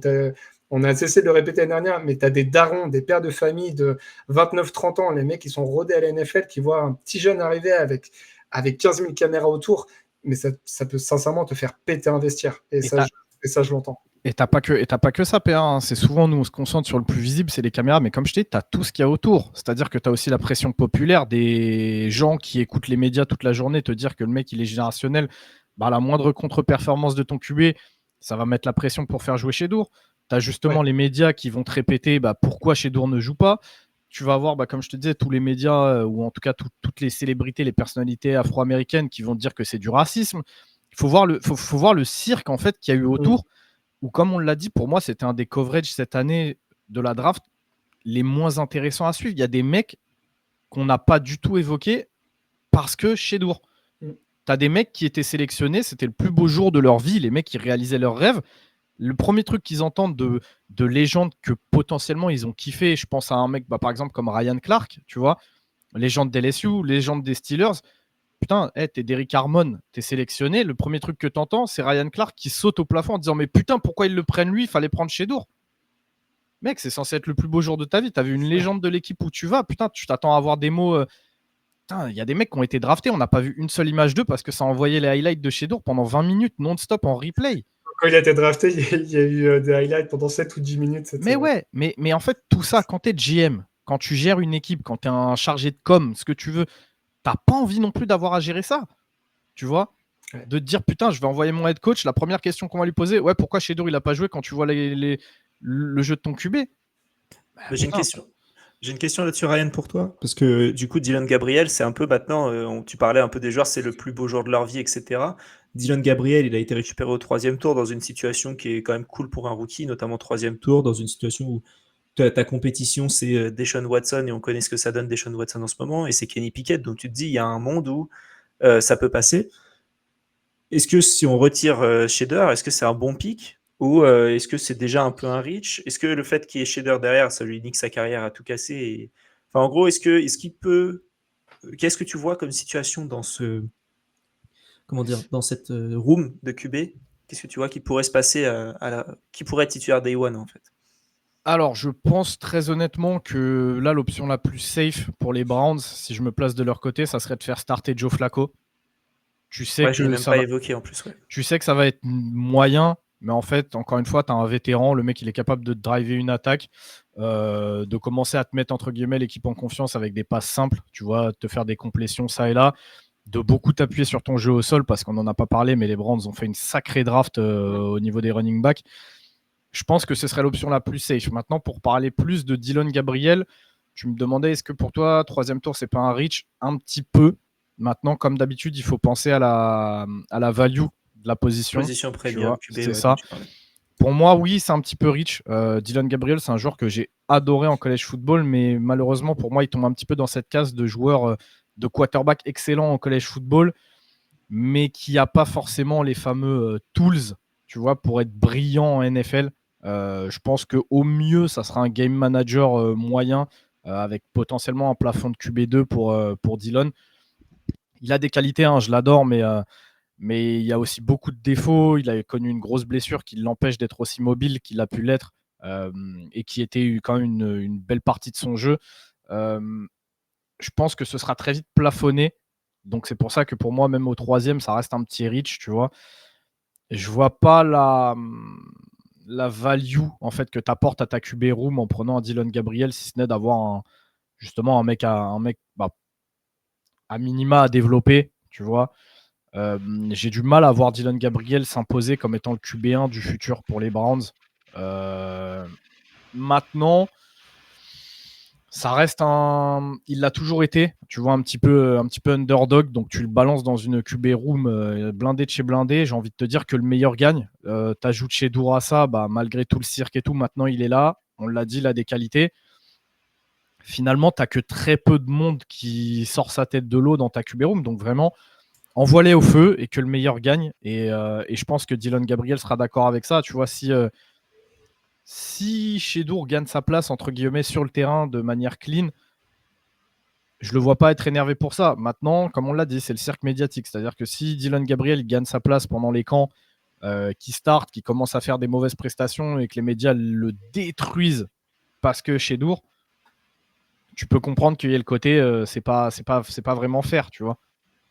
on a cessé de le répéter l'année dernière, mais tu as des darons, des pères de famille de 29-30 ans, les mecs qui sont rodés à la NFL, qui voient un petit jeune arriver avec 15 000 caméras autour, mais ça peut sincèrement te faire péter un vestiaire. Et ça, je l'entends. Et t'as pas que ça, PA. Hein. C'est souvent, nous, on se concentre sur le plus visible, c'est les caméras. Mais comme je t'ai dit, t'as tout ce qu'il y a autour. C'est-à-dire que t'as aussi la pression populaire des gens qui écoutent les médias toute la journée, te dire que le mec, il est générationnel. Bah, la moindre contre-performance de ton QB, ça va mettre la pression pour faire jouer Shedeur. T'as justement les médias qui vont te répéter pourquoi Shedeur ne joue pas. Tu vas voir, comme je te disais, tous les médias, ou en tout cas toutes les célébrités, les personnalités afro-américaines qui vont te dire que c'est du racisme. Il faut voir le cirque en fait qu'il y a eu autour. Où, comme on l'a dit, pour moi, c'était un des coverages cette année de la draft les moins intéressants à suivre. Il y a des mecs qu'on n'a pas du tout évoqués parce que Shedeur. T'as des mecs qui étaient sélectionnés, c'était le plus beau jour de leur vie, les mecs qui réalisaient leurs rêves. Le premier truc qu'ils entendent de légendes que potentiellement ils ont kiffé, je pense à un mec, par exemple, comme Ryan Clark, tu vois, légende des LSU, légende des Steelers. Putain, t'es Derrick Harmon, t'es sélectionné. Le premier truc que t'entends, c'est Ryan Clark qui saute au plafond en disant mais putain, pourquoi ils le prennent lui? Il fallait prendre Shedeur. Mec, c'est censé être le plus beau jour de ta vie. T'as vu une légende de l'équipe où tu vas. Putain, tu t'attends à avoir des mots. Putain, il y a des mecs qui ont été draftés. On n'a pas vu une seule image d'eux parce que ça a envoyé les highlights de Shedeur pendant 20 minutes non-stop en replay. Quand il a été drafté, il y a eu des highlights pendant 7 ou 10 minutes. Mais ouais, mais en fait, tout ça, quand t'es GM, quand tu gères une équipe, quand t'es un chargé de com, ce que tu veux, t'as pas envie non plus d'avoir à gérer ça. Tu vois, de te dire putain, je vais envoyer mon head coach. La première question qu'on va lui poser, ouais, pourquoi Shedeur il a pas joué quand tu vois le jeu de ton QB? J'ai une question là-dessus, Ryan, pour toi. Parce que du coup, Dylan Gabriel, c'est un peu maintenant, tu parlais un peu des joueurs, c'est le plus beau joueur de leur vie, etc. Dylan Gabriel, il a été récupéré au 3e tour dans une situation qui est quand même cool pour un rookie, notamment 3e tour, dans une situation où ta compétition, c'est Deshaun Watson, et on connaît ce que ça donne Deshaun Watson en ce moment, et c'est Kenny Pickett. Donc tu te dis, il y a un monde où ça peut passer. Est-ce que si on retire Shedeur, est-ce que c'est un bon pick? Ou est-ce que c'est déjà un peu un reach? Est-ce que le fait qu'il y ait Shedeur derrière, ça lui nique sa carrière à tout casser Enfin, en gros, est-ce qu'il peut... Qu'est-ce que tu vois comme situation dans dans cette room de QB? Qu'est-ce que tu vois qui pourrait se passer qui pourrait être titulaire Day One, en fait? Alors, je pense très honnêtement que là, l'option la plus safe pour les Browns, si je me place de leur côté, ça serait de faire starter Joe Flacco. Tu sais je l'ai même pas évoqué en plus. Tu sais que ça va être moyen, mais en fait, encore une fois, tu as un vétéran, le mec, il est capable de driver une attaque, de commencer à te mettre, entre guillemets, l'équipe en confiance avec des passes simples, tu vois, te faire des complétions ça et là, de beaucoup t'appuyer sur ton jeu au sol, parce qu'on n'en a pas parlé, mais les Browns ont fait une sacrée draft au niveau des running backs. Je pense que ce serait l'option la plus safe. Maintenant, pour parler plus de Dylan Gabriel, tu me demandais, est-ce que pour toi, 3e tour, c'est pas un reach? Un petit peu. Maintenant, comme d'habitude, il faut penser à la value de la position. Position Tu premium, vois, QB, c'est ouais, ça. dont tu parlais. Pour moi, oui, c'est un petit peu rich. Dylan Gabriel, c'est un joueur que j'ai adoré en college football, mais malheureusement, pour moi, il tombe un petit peu dans cette case de joueur de quarterback excellent en college football, mais qui n'a pas forcément les fameux tools, tu vois, pour être brillant en NFL. Je pense qu'au mieux, ça sera un game manager moyen, avec potentiellement un plafond de QB2 pour Dylan. Il a des qualités, hein, je l'adore, mais il y a aussi beaucoup de défauts. Il a connu une grosse blessure qui l'empêche d'être aussi mobile qu'il a pu l'être, et qui était quand même une belle partie de son jeu. Je pense que ce sera très vite plafonné. Donc c'est pour ça que pour moi, même au troisième, ça reste un petit reach, tu vois. Et je vois pas la value en fait que tu apportes à ta QB room en prenant un Dylan Gabriel, si ce n'est d'avoir justement un mec à minima à développer, tu vois. J'ai du mal à voir Dylan Gabriel s'imposer comme étant le QB1 du futur pour les Browns. Maintenant, ça reste il l'a toujours été, tu vois, un petit peu underdog, donc tu le balances dans une QB room blindé de chez blindé. J'ai envie de te dire que le meilleur gagne. T'ajoutes chez Dourassa, bah, malgré tout le cirque et tout, maintenant il est là. On l'a dit, il a des qualités. Finalement, t'as que très peu de monde qui sort sa tête de l'eau dans ta QB room, donc vraiment, envoie-les au feu et que le meilleur gagne. Et je pense que Dylan Gabriel sera d'accord avec ça. Tu vois, si Shedur gagne sa place, entre guillemets, sur le terrain de manière clean, je le vois pas être énervé pour ça. Maintenant, comme on l'a dit, c'est le cirque médiatique. C'est-à-dire que si Dylan Gabriel gagne sa place pendant les camps, qui start, qui commence à faire des mauvaises prestations et que les médias le détruisent parce que Shedur, tu peux comprendre qu'il y ait le côté c'est pas vraiment fair, tu vois.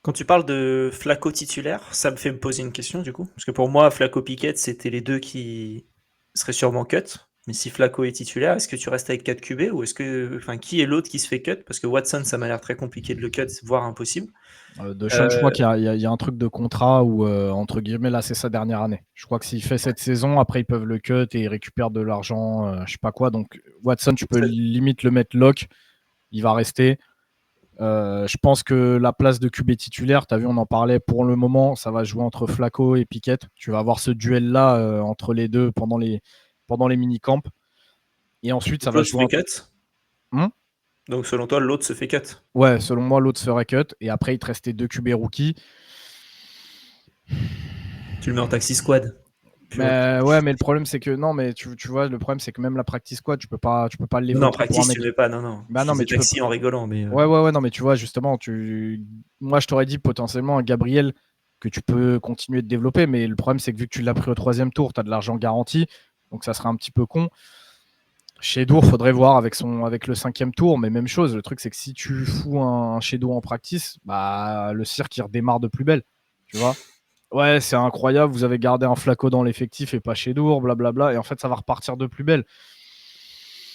Quand tu parles de Flacco titulaire, ça me fait me poser une question du coup. Parce que pour moi, Flacco Pickett, c'était les deux qui seraient sûrement cut. Mais si Flacco est titulaire, est-ce que tu restes avec 4 QB ou est-ce que. Enfin, qui est l'autre qui se fait cut? Parce que Watson, ça m'a l'air très compliqué de le cut, voire impossible. De Sean, je crois qu'il y a un truc de contrat où, entre guillemets, là, c'est sa dernière année. Je crois que s'il fait cette saison, après, ils peuvent le cut et il récupère de l'argent, je sais pas quoi. Donc, Watson, tu peux limite le mettre lock. Il va rester. Je pense que la place de QB titulaire, tu as vu, on en parlait pour le moment, ça va jouer entre Flacco et Pickett. Tu vas avoir ce duel-là entre les deux pendant les mini-camps. Et ensuite, ça va l'autre se jouer. fait cut. Donc, selon toi, l'autre se fait cut. Ouais, selon moi, l'autre se ferait cut. Et après, il te restait 2 QB rookies. Tu le mets en taxi squad. Ouais, mais le problème, c'est que non, mais tu vois, le problème, c'est que même la practice squad, tu peux pas l'évoquer. Non, practice, tu le mets pas, non. Bah non, mais tu taxi en rigolant, mais. Ouais, non, mais tu vois, justement, moi, je t'aurais dit potentiellement un Gabriel que tu peux continuer de développer, mais le problème, c'est que vu que tu l'as pris au 3e tour, tu as de l'argent garanti, donc ça serait un petit peu con. Chez Dour, faudrait voir avec le 5e tour, mais même chose. Le truc, c'est que si tu fous un chez Dour en practice, bah le cirque il redémarre de plus belle, tu vois. Ouais, c'est incroyable, vous avez gardé un Flacco dans l'effectif et pas chez Dour, blablabla, et en fait, ça va repartir de plus belle.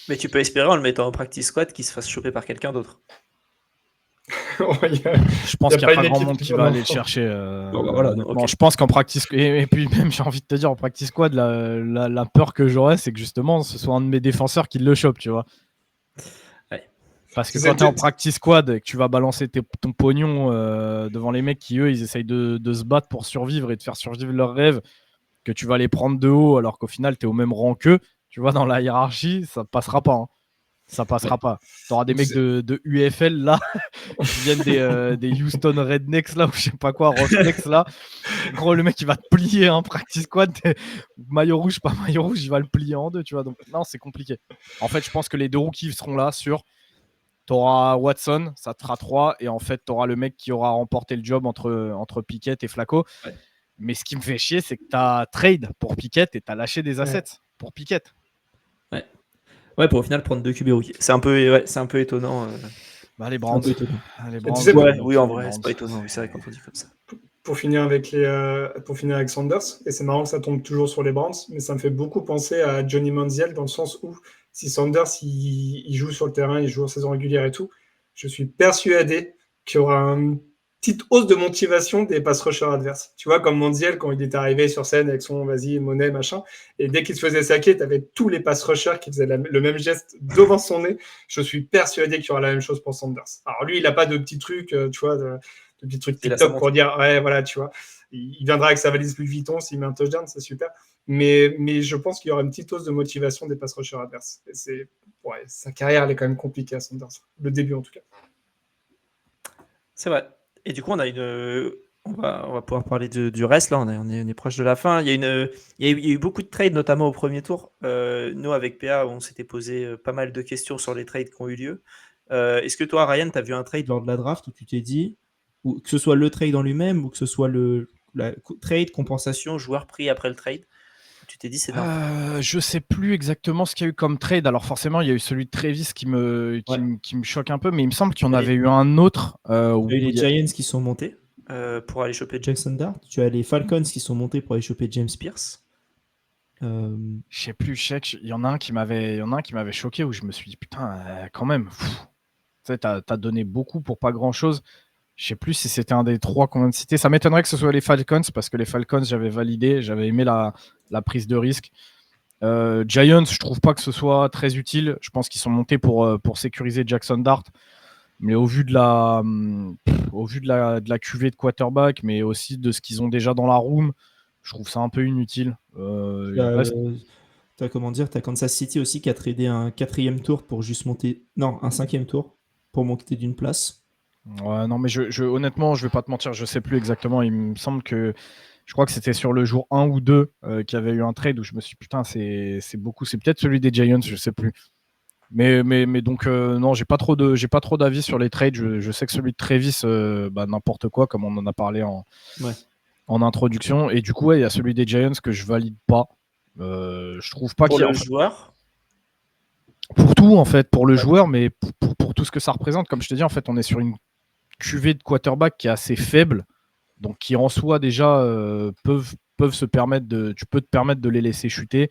Mais tu peux espérer en le mettant en practice squad qu'il se fasse choper par quelqu'un d'autre. Je pense qu'il n'y a pas grand monde qui va aller le chercher. Okay. Je pense qu'en practice, et puis même j'ai envie de te dire, en practice squad, la peur que j'aurais, c'est que justement ce soit un de mes défenseurs qui le chope, tu vois. Ouais. Parce que quand tu es en practice squad et que tu vas balancer ton pognon devant les mecs qui, eux, ils essayent de se battre pour survivre et de faire survivre leurs rêves, que tu vas les prendre de haut alors qu'au final tu es au même rang qu'eux, tu vois, dans la hiérarchie, ça passera pas. Hein. Ça passera pas. Tu auras des mecs de UFL là, qui viennent des Houston Rednecks là, ou je sais pas quoi, Roughnecks là. Gros, le mec il va te plier un practice squad, maillot rouge, pas maillot rouge, il va le plier en deux, tu vois. Donc non, c'est compliqué. En fait, je pense que les 2 rookies seront là sur. Tu auras Watson, ça te fera 3, et en fait, tu auras le mec qui aura remporté le job entre Pickett et Flacco. Ouais. Mais ce qui me fait chier, c'est que tu as trade pour Pickett et tu as lâché des assets pour Pickett. Ouais, pour au final prendre 2 QB rookies. C'est un peu étonnant. Les Browns. Oui, en vrai, c'est pas étonnant. C'est vrai quand on dit comme ça. Pour finir avec Sanders, et c'est marrant que ça tombe toujours sur les Browns, mais ça me fait beaucoup penser à Johnny Manziel dans le sens où si Sanders il joue sur le terrain, il joue en saison régulière et tout, je suis persuadé qu'il y aura une petite hausse de motivation des pass rushers adverses. Tu vois, comme Manziel, quand il est arrivé sur scène avec son vas-y, monnaie, machin, et dès qu'il se faisait saquer, tu avais tous les pass rushers qui faisaient le même geste devant son nez. Je suis persuadé qu'il y aura la même chose pour Sanders. Alors lui, il n'a pas de petits trucs, tu vois, de petits trucs TikTok pour dire, ouais, voilà, tu vois. il viendra avec sa valise Louis Vuitton s'il met un touchdown, c'est super. Mais je pense qu'il y aura une petite hausse de motivation des pass rushers adverses. Sa carrière, elle est quand même compliquée à Sanders. Le début, en tout cas. C'est vrai. Et du coup, on va pouvoir parler du reste. Là, on est proche de la fin. Il y a eu beaucoup de trades, notamment au premier tour. Nous, avec PA, on s'était posé pas mal de questions sur les trades qui ont eu lieu. Est-ce que toi, Ryan, tu as vu un trade lors de la draft où tu t'es dit, ou que ce soit le trade en lui-même, ou que ce soit la trade, compensation, joueur pris après le trade, tu t'es dit c'est Je sais plus exactement ce qu'il y a eu comme trade. Alors forcément, il y a eu celui de Travis qui me choque un peu, mais il me semble qu'il y en avait eu un autre. Tu as eu les Giants qui sont montés pour aller choper Jackson Dart. Tu as les Falcons qui sont montés pour aller choper James Pierce. Je sais plus, il y en a un qui m'avait choqué où je me suis dit putain, quand même. Tu sais, t'as donné beaucoup pour pas grand chose. Je sais plus si c'était un des trois qu'on vient de citer. Ça m'étonnerait que ce soit les Falcons parce que les Falcons, j'avais validé, j'avais aimé la prise de risque. Giants, je trouve pas que ce soit très utile. Je pense qu'ils sont montés pour sécuriser Jackson Dart. Mais au vu de la cuvée de quarterback, mais aussi de ce qu'ils ont déjà dans la room, je trouve ça un peu inutile. T'as Kansas City aussi qui a tradé un 4e tour pour juste monter. Non, un 5e tour pour monter d'une place. Ouais, non, mais honnêtement, je vais pas te mentir, je sais plus exactement. Il me semble que je crois que c'était sur le jour 1 ou 2 qu'il y avait eu un trade où je me suis dit putain, c'est beaucoup. C'est peut-être celui des Giants, je sais plus. Mais donc non, j'ai pas trop d'avis sur les trades. Je sais que celui de Travis, n'importe quoi, comme on en a parlé en introduction. Et du coup, il y a celui des Giants que je valide pas. Je trouve pas qu'il y a. Pour le joueur. Pour tout en fait, pour le joueur, mais pour tout ce que ça représente. Comme je te dis, en fait, on est sur une cuvée de quarterback qui est assez faible, donc qui en soi déjà peuvent se permettre tu peux te permettre de les laisser chuter.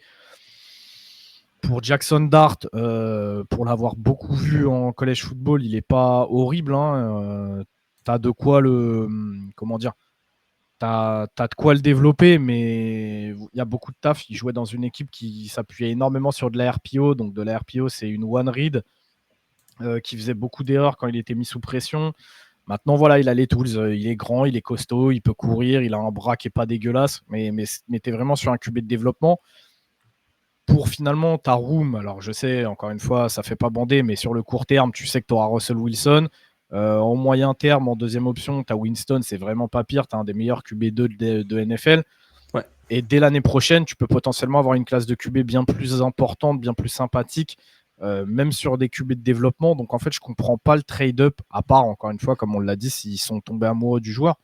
Pour Jackson Dart, pour l'avoir beaucoup vu en college football, il n'est pas horrible. T'as de quoi t'as de quoi le développer, mais il y a beaucoup de taf. Il jouait dans une équipe qui s'appuyait énormément sur de la RPO. Donc de la RPO, c'est une one read qui faisait beaucoup d'erreurs quand il était mis sous pression. Maintenant, voilà, il a les tools. Il est grand, il est costaud, il peut courir, il a un bras qui n'est pas dégueulasse, mais t'es vraiment sur un QB de développement. Pour finalement ta room, alors je sais, encore une fois, ça fait pas bander, mais sur le court terme, tu sais que tu auras Russell Wilson. En moyen terme, en deuxième option, tu as Winston, c'est vraiment pas pire, tu as un des meilleurs QB2 de NFL. Ouais. Et dès l'année prochaine, tu peux potentiellement avoir une classe de QB bien plus importante, bien plus sympathique, même sur des QB de développement. Donc en fait, je comprends pas le trade-up, à part, encore une fois, comme on l'a dit, s'ils sont tombés amoureux du joueur.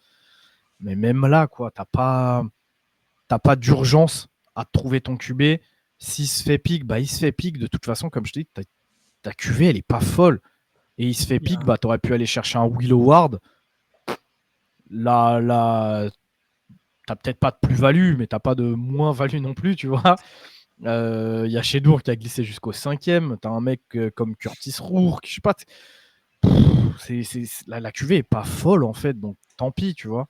Mais même là, quoi, t'as pas d'urgence à trouver ton QB. S'il se fait pique, il se fait pique. De toute façon, comme je te dis, ta QV, elle est pas folle. Et il se fait pique, tu aurais pu aller chercher un Will Howard. Là, t'as peut-être pas de plus-value, mais t'as pas de moins-value non plus, tu vois. Y a Shedur qui a glissé jusqu'au 5e. T'as un mec comme Curtis Rourke, je sais pas. La QV est pas folle, en fait, donc tant pis, tu vois.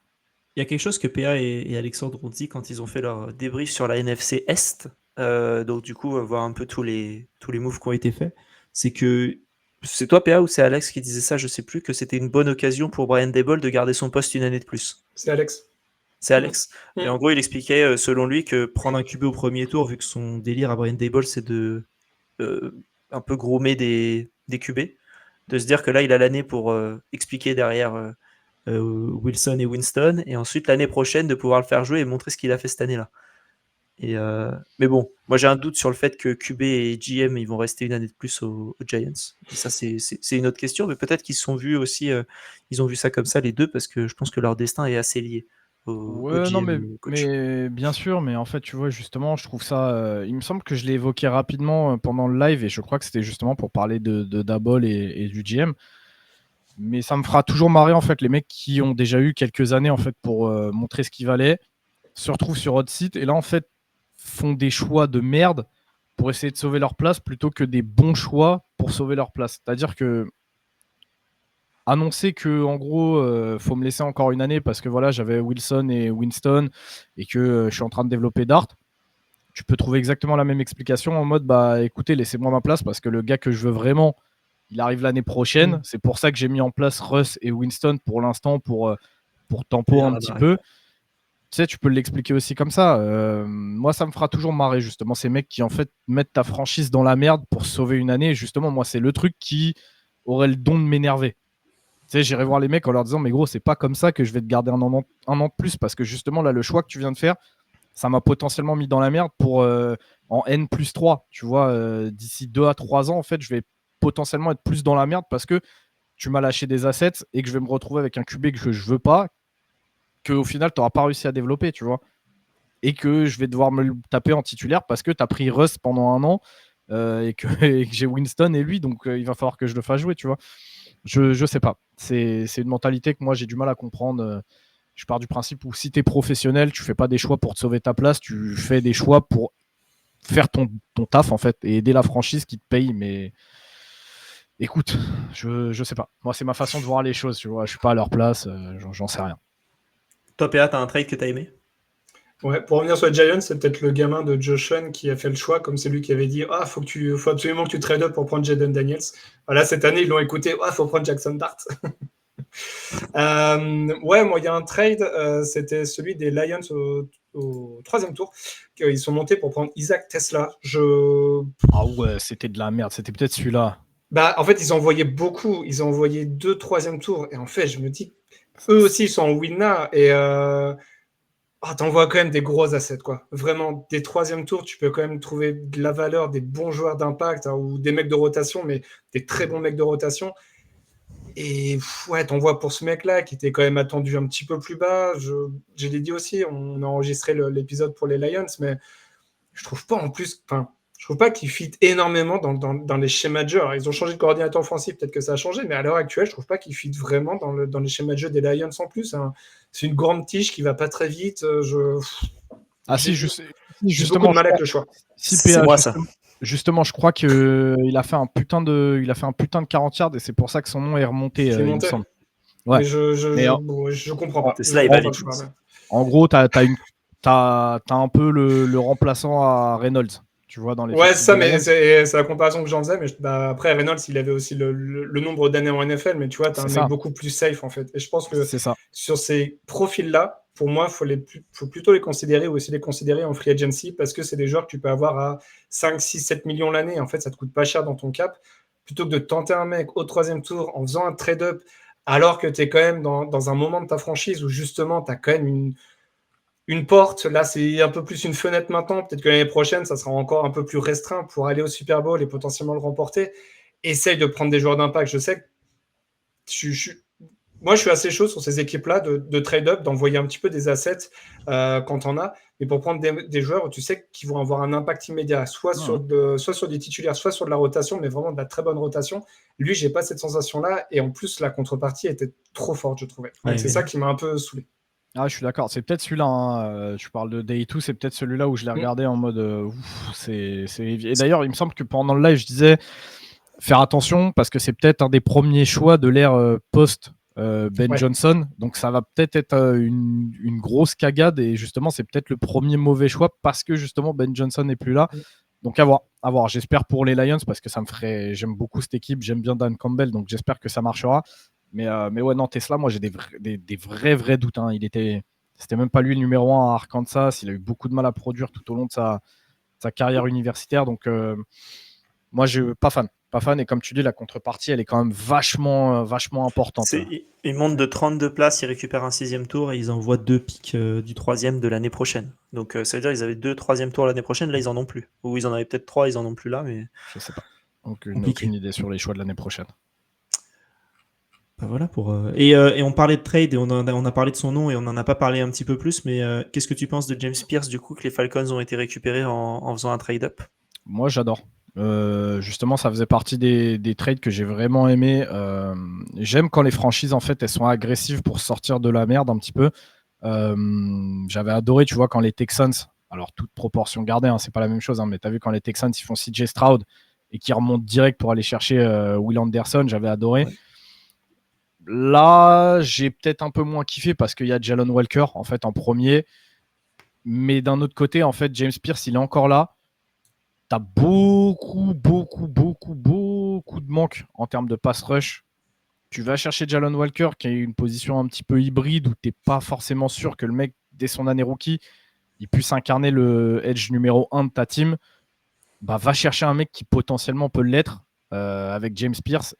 Il y a quelque chose que PA et Alexandre ont dit quand ils ont fait leur débrief sur la NFC Est. Donc du coup, voir un peu tous les moves qui ont été faits. C'est que c'est toi PA ou c'est Alex qui disait ça, je sais plus, que c'était une bonne occasion pour Brian Daboll de garder son poste une année de plus. C'est Alex. C'est Alex. Et en gros, il expliquait, selon lui, que prendre un QB au premier tour, vu que son délire à Brian Daboll, c'est de un peu groomer des QB, de se dire que là, il a l'année pour expliquer derrière Wilson et Winston, et ensuite l'année prochaine de pouvoir le faire jouer et montrer ce qu'il a fait cette année-là. Mais bon, moi j'ai un doute sur le fait que QB et GM ils vont rester une année de plus aux Giants. Et ça c'est une autre question, mais peut-être qu'ils se sont vus aussi, ils ont vu ça comme ça les deux parce que je pense que leur destin est assez lié. Au GM, non, mais bien sûr, mais en fait tu vois justement, je trouve ça. Il me semble que je l'ai évoqué rapidement pendant le live et je crois que c'était justement pour parler de Daboll et du GM. Mais ça me fera toujours marrer en fait les mecs qui ont déjà eu quelques années en fait pour montrer ce qu'ils valaient, se retrouvent sur hot seat et là en fait font des choix de merde pour essayer de sauver leur place plutôt que des bons choix pour sauver leur place. C'est-à-dire que annoncer que en gros faut me laisser encore une année parce que voilà j'avais Wilson et Winston et que je suis en train de développer Dart, tu peux trouver exactement la même explication en mode écoutez laissez-moi ma place parce que le gars que je veux vraiment il arrive l'année prochaine. C'est pour ça que j'ai mis en place Russ et Winston pour l'instant pour tempo un petit peu. sais, tu peux l'expliquer aussi comme ça. Moi, ça me fera toujours marrer, justement, ces mecs qui, en fait, mettent ta franchise dans la merde pour sauver une année. Et justement, moi, c'est le truc qui aurait le don de m'énerver. Tu sais, j'irai voir les mecs en leur disant, mais gros, c'est pas comme ça que je vais te garder un an de plus, parce que justement, là, le choix que tu viens de faire, ça m'a potentiellement mis dans la merde pour en N plus 3. Tu vois, d'ici 2 à 3 ans, en fait, je vais potentiellement être plus dans la merde parce que tu m'as lâché des assets et que je vais me retrouver avec un QB que je veux pas, qu'au final, tu n'auras pas réussi à développer, tu vois. Et que je vais devoir me le taper en titulaire parce que tu as pris Russ pendant un an et que j'ai Winston et lui, donc il va falloir que je le fasse jouer, tu vois. Je sais pas. C'est une mentalité que moi, j'ai du mal à comprendre. Je pars du principe où si tu es professionnel, tu fais pas des choix pour te sauver ta place, tu fais des choix pour faire ton taf, en fait, et aider la franchise qui te paye, mais écoute, je sais pas. Moi, c'est ma façon de voir les choses, tu vois. Je suis pas à leur place, j'en sais rien. Toi, PA, t'as un trade que t'as aimé? Ouais, pour revenir sur les Giants, c'est peut-être le gamin de Josh Allen qui a fait le choix, comme c'est lui qui avait dit ah, faut absolument que tu trades up pour prendre Jaden Daniels. Voilà, cette année, ils l'ont écouté ah, faut prendre Jackson Dart. Ouais, moi, il y a un trade, c'était celui des Lions au 3e tour. Ils sont montés pour prendre Isaac Tesla. Ah ouais, c'était de la merde, c'était peut-être celui-là. Bah, en fait, ils ont envoyé beaucoup. Ils ont envoyé 2 3e tours. Et en fait, je me dis, eux aussi, ils sont en winner. Et t'envoies quand même des gros assets, quoi. Vraiment, des 3e tours, tu peux quand même trouver de la valeur, des bons joueurs d'impact ou des mecs de rotation, mais des très bons mecs de rotation. Et ouais, t'envoies pour ce mec-là qui était quand même attendu un petit peu plus bas. Je l'ai dit aussi, on a enregistré l'épisode pour les Lions, mais je trouve pas en plus. Enfin, je trouve pas qu'il fit énormément dans les schémas de jeu. Alors, ils ont changé de coordinateur offensif, peut-être que ça a changé, mais à l'heure actuelle, je trouve pas qu'il fit vraiment dans les schémas de jeu des Lions en plus. Hein. C'est une grande tige qui va pas très vite. J'ai beaucoup de mal avec le choix. C'est moi, ça. Justement, je crois qu'il a fait un putain de 40 yards et c'est pour ça que son nom est remonté, il me semble. Ouais. Mais je comprends pas. Tesla est valide. En gros, t'as un peu le remplaçant à Reynolds. Tu vois, dans les ouais, ça, mais c'est la comparaison que j'en faisais. Mais après, Reynolds, il avait aussi le nombre d'années en NFL, mais tu vois, t'as un mec beaucoup plus safe en fait. Et je pense que sur ces profils-là, pour moi, faut plutôt les considérer ou aussi les considérer en free agency parce que c'est des joueurs que tu peux avoir à 5, 6, 7 millions l'année. En fait, ça te coûte pas cher dans ton cap. Plutôt que de tenter un mec au 3e tour en faisant un trade-up alors que tu es quand même dans un moment de ta franchise où justement, tu as quand même une porte. Là, c'est un peu plus une fenêtre maintenant. Peut-être que l'année prochaine, ça sera encore un peu plus restreint pour aller au Super Bowl et potentiellement le remporter. Essaye de prendre des joueurs d'impact. Je sais que moi, je suis assez chaud sur ces équipes-là de trade-up, d'envoyer un petit peu des assets quand on a, mais pour prendre des joueurs où tu sais qu'ils vont avoir un impact immédiat, soit sur des titulaires, soit sur de la rotation, mais vraiment de la très bonne rotation. Lui, j'ai pas cette sensation-là, et en plus, la contrepartie était trop forte, je trouvais. Donc, c'est ça qui m'a un peu saoulé. Ah, je suis d'accord. C'est peut-être celui-là. Hein. Tu parles de Day2, c'est peut-être celui-là où je l'ai regardé en mode. Et d'ailleurs, il me semble que pendant le live, je disais faire attention parce que c'est peut-être un des premiers choix de l'ère post Johnson. Donc ça va peut-être être une grosse cagade et justement, c'est peut-être le premier mauvais choix parce que justement Ben Johnson n'est plus là. Donc à voir. J'espère pour les Lions parce que j'aime beaucoup cette équipe. J'aime bien Dan Campbell, donc j'espère que ça marchera. Mais ouais, non, Tesla, moi j'ai des vrais doutes. Hein. C'était même pas lui le numéro 1 à Arkansas. Il a eu beaucoup de mal à produire tout au long de sa carrière universitaire. Donc moi, pas fan. Et comme tu dis, la contrepartie, elle est quand même vachement importante. Ils montent de 32 places, ils récupèrent un 6e tour et ils envoient 2 pics du 3e de l'année prochaine. Donc ça veut dire qu'ils avaient 2 3e tours l'année prochaine, là ils en ont plus. Ou ils en avaient peut-être 3, ils en ont plus là. Mais... Je sais pas. Aucune idée sur les choix de l'année prochaine. Ben voilà et on parlait de trade et on a parlé de son nom et on n'en a pas parlé un petit peu plus, mais qu'est-ce que tu penses de James Pierce du coup que les Falcons ont été récupérés en faisant un trade-up? Moi j'adore. Justement, ça faisait partie des trades que j'ai vraiment aimé. J'aime quand les franchises en fait elles sont agressives pour sortir de la merde un petit peu. J'avais adoré, tu vois, quand les Texans, alors toute proportion gardée, hein, c'est pas la même chose, hein, mais t'as vu quand les Texans ils font CJ Stroud et qui remontent direct pour aller chercher Will Anderson, j'avais adoré. Ouais. Là, j'ai peut-être un peu moins kiffé parce qu'il y a Jalen Walker en fait en premier, mais d'un autre côté, en fait, James Pierce, il est encore là. T'as beaucoup de manque en termes de pass rush. Tu vas chercher Jalen Walker qui a une position un petit peu hybride où t'es pas forcément sûr que le mec dès son année rookie, il puisse incarner le edge numéro 1 de ta team, bah, va chercher un mec qui potentiellement peut l'être avec James Pierce.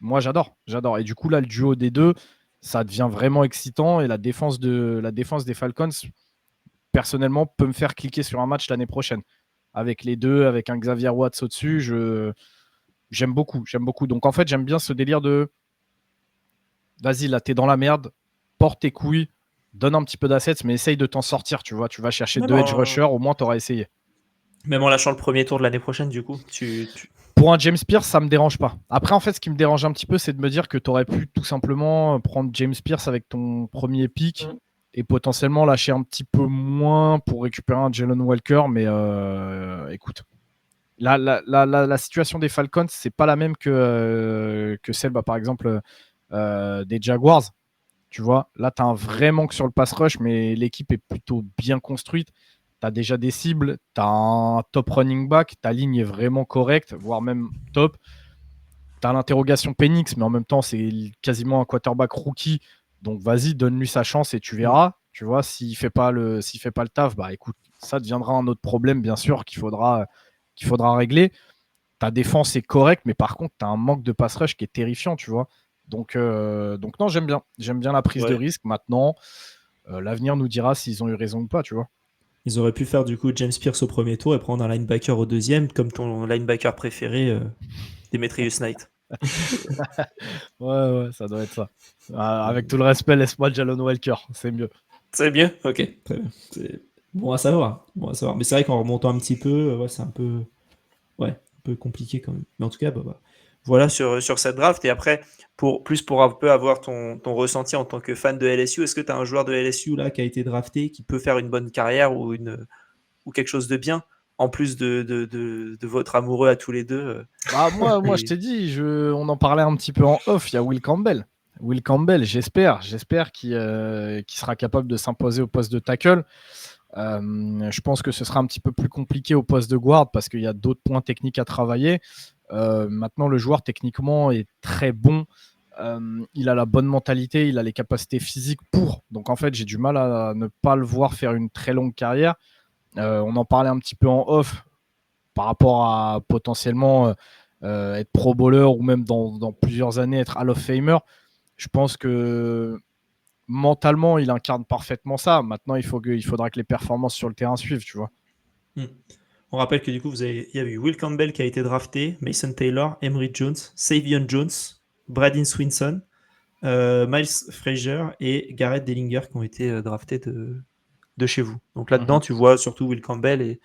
Moi, j'adore. Et du coup, là, le duo des deux, ça devient vraiment excitant. Et la défense des Falcons, personnellement, peut me faire cliquer sur un match l'année prochaine. Avec les deux, avec un Xavier Watts au-dessus, j'aime beaucoup. Donc, en fait, j'aime bien ce délire de vas-y, là, t'es dans la merde, porte tes couilles, donne un petit peu d'assets, mais essaye de t'en sortir, tu vois. Tu vas chercher deux edge rushers, au moins, t'auras essayé. Même en lâchant le premier tour de l'année prochaine, du coup, Pour un James Pierce, ça me dérange pas. Après, en fait, ce qui me dérange un petit peu, c'est de me dire que tu aurais pu tout simplement prendre James Pierce avec ton premier pick et potentiellement lâcher un petit peu moins pour récupérer un Jalen Walker. Mais écoute, la situation des Falcons, c'est pas la même que celle, par exemple, des Jaguars. Tu vois, là, tu as un vrai manque sur le pass rush, mais l'équipe est plutôt bien construite. Tu as déjà des cibles, tu as un top running back, ta ligne est vraiment correcte, voire même top. Tu as l'interrogation Penix, mais en même temps, c'est quasiment un quarterback rookie. Donc, vas-y, donne-lui sa chance et tu verras. Tu vois, s'il ne fait pas le taf, bah écoute, ça deviendra un autre problème, bien sûr, qu'il faudra régler. Ta défense est correcte, mais par contre, tu as un manque de pass rush qui est terrifiant, tu vois. Donc non, j'aime bien la prise de risque. Maintenant, l'avenir nous dira s'ils ont eu raison ou pas, tu vois. Ils auraient pu faire du coup James Pierce au premier tour et prendre un linebacker au deuxième, comme ton linebacker préféré, Demetrius Knight. Ouais, ça doit être ça. Avec tout le respect, laisse-moi Jalen Walker, c'est mieux. C'est mieux. Ok, très bien. C'est bon à savoir. Mais c'est vrai qu'en remontant un petit peu, c'est un peu compliqué quand même. Mais en tout cas, voilà sur cette draft. Et après, pour un peu avoir ton ressenti en tant que fan de LSU, est-ce que tu as un joueur de LSU là qui a été drafté, qui peut faire une bonne carrière ou quelque chose de bien, en plus de votre amoureux à tous les deux moi je t'ai dit, on en parlait un petit peu en off, il y a Will Campbell. Will Campbell, j'espère qu'il sera capable de s'imposer au poste de tackle. Je pense que ce sera un petit peu plus compliqué au poste de guard parce qu'il y a d'autres points techniques à travailler. Maintenant, le joueur techniquement est très bon. Il a la bonne mentalité, il a les capacités physiques pour. Donc en fait, j'ai du mal à ne pas le voir faire une très longue carrière. On en parlait un petit peu en off par rapport à potentiellement être pro bowler ou même dans plusieurs années être Hall of Famer. Je pense que mentalement, il incarne parfaitement ça. Maintenant, il faudra que les performances sur le terrain suivent, tu vois. On rappelle que du coup, il y a eu Will Campbell qui a été drafté, Mason Taylor, Emory Jones, Savion Jones, Braden Swinson, Miles Frazier et Garrett Dellinger qui ont été draftés de chez vous. Donc là-dedans, tu vois surtout Will Campbell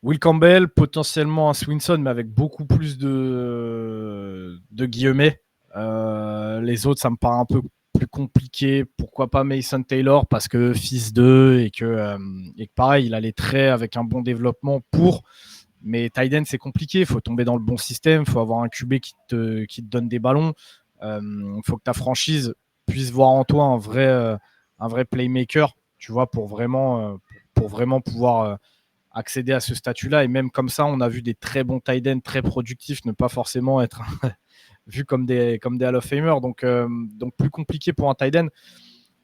Will Campbell, potentiellement un Swinson, mais avec beaucoup plus de guillemets. Les autres, ça me paraît un peu plus compliqué. Pourquoi pas Mason Taylor, parce que fils d'eux et que pareil, il a les traits avec un bon développement pour. Mais tight end, c'est compliqué. Il faut tomber dans le bon système. Il faut avoir un QB qui te donne des ballons. Il faut que ta franchise puisse voir en toi un vrai playmaker, tu vois, pour vraiment pouvoir accéder à ce statut-là. Et même comme ça, on a vu des très bons tight ends, très productifs, ne pas forcément être vus comme des Hall of Famer. Donc plus compliqué pour un tight end.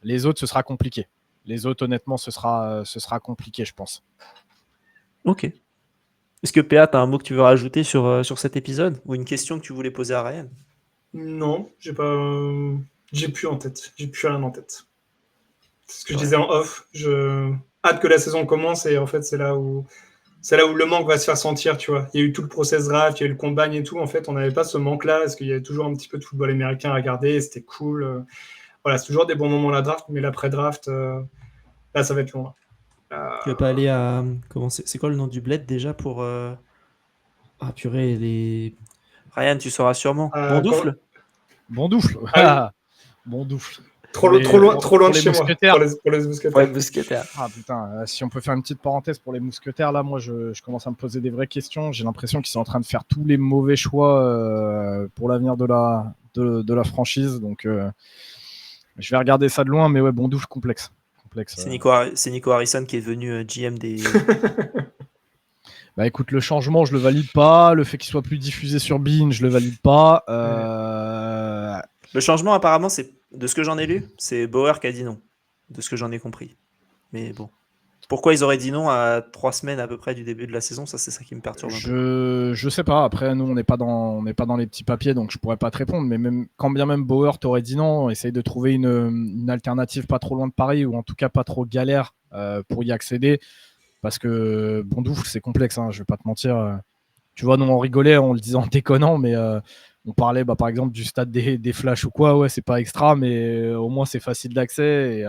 Les autres, ce sera compliqué. Les autres, honnêtement, ce sera compliqué, je pense. Ok. Est-ce que PA, tu as un mot que tu veux rajouter sur cet épisode ou une question que tu voulais poser à Ryan? Non, j'ai plus en tête. J'ai plus rien en tête. C'est ce que je disais en off. Je hâte que la saison commence et en fait, c'est là où le manque va se faire sentir, tu vois. Il y a eu tout le process draft, il y a eu le combine et tout. En fait, on n'avait pas ce manque-là parce qu'il y avait toujours un petit peu de football américain à regarder et c'était cool. Voilà, c'est toujours des bons moments la draft, mais l'après-draft, là, ça va être long. Tu vas pas aller à... C'est quoi le nom du bled déjà pour... Ah purée, les... Ryan, tu sauras sûrement. Bondoufle Bondoufle. Ah, Bondoufle. Trop loin de chez moi. Pour les mousquetaires. Ouais, mousquetaires. Ah putain, si on peut faire une petite parenthèse pour les mousquetaires, là, moi, je commence à me poser des vraies questions. J'ai l'impression qu'ils sont en train de faire tous les mauvais choix pour l'avenir de la franchise. Donc, je vais regarder ça de loin, mais ouais, Bondoufle complexe. C'est Nico Harrison qui est devenu GM des... Bah écoute, le changement, je le valide pas. Le fait qu'il soit plus diffusé sur Bein, je le valide pas. Le changement, apparemment, c'est de ce que j'en ai lu, c'est Bauer qui a dit non. de ce que j'en ai compris. Mais bon. Pourquoi ils auraient dit non à 3 semaines à peu près du début de la saison? Ça, c'est ça qui me perturbe un peu. Je sais pas. Après, nous, on n'est pas dans les petits papiers, donc je pourrais pas te répondre. Mais même quand bien même Bauer t'aurait dit non, essaye de trouver une alternative pas trop loin de Paris, ou en tout cas pas trop galère pour y accéder. Parce que Bondoufle, c'est complexe, hein, je vais pas te mentir. Tu vois, nous, on rigolait, on le disait en déconnant, mais on parlait par exemple du stade des Flashs ou quoi. Ouais, c'est pas extra, mais au moins c'est facile d'accès.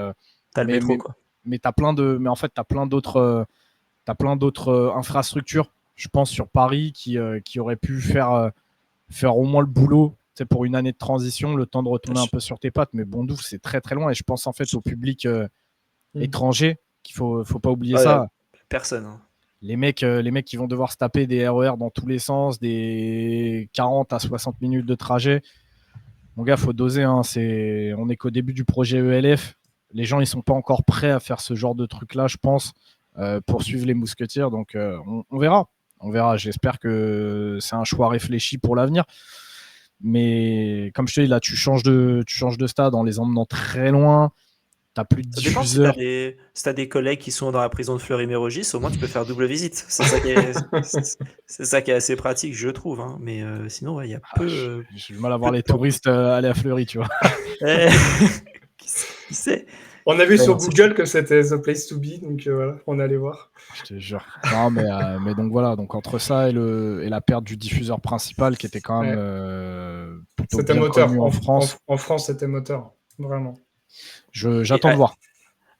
T'as le métro, quoi. Mais en fait, t'as plein d'autres infrastructures, je pense, sur Paris qui auraient pu faire au moins le boulot, pour une année de transition, le temps de retourner un peu sur tes pattes. Mais Bondoufle, c'est très très loin, et je pense en fait au public étranger qu'il faut pas oublier ça. Personne. Hein. Les mecs qui vont devoir se taper des RER dans tous les sens, des 40 à 60 minutes de trajet. Mon gars, faut doser. Hein. On est qu'au début du projet ELF. Les gens, ils sont pas encore prêts à faire ce genre de truc-là, je pense, pour suivre les Mousquetaires. Donc, on verra. On verra. J'espère que c'est un choix réfléchi pour l'avenir. Mais comme je te dis, là, tu changes de stade en les emmenant très loin. T'as plus de diffuseurs. Si t'as des collègues qui sont dans la prison de Fleury-Mérogis, au moins tu peux faire double visite. C'est ça qui est assez pratique, je trouve. Hein. Mais sinon, il y a peu. J'ai du mal à voir les touristes aller à Fleury, tu vois. Qui sait? On a vu sur Google que c'était the place to be, donc voilà, on allait voir. Je te jure. Non, mais donc voilà, donc entre ça et la perte du diffuseur principal qui était quand même plutôt c'était bien moteur connu en France. En France, c'était moteur, vraiment. J'attends de voir.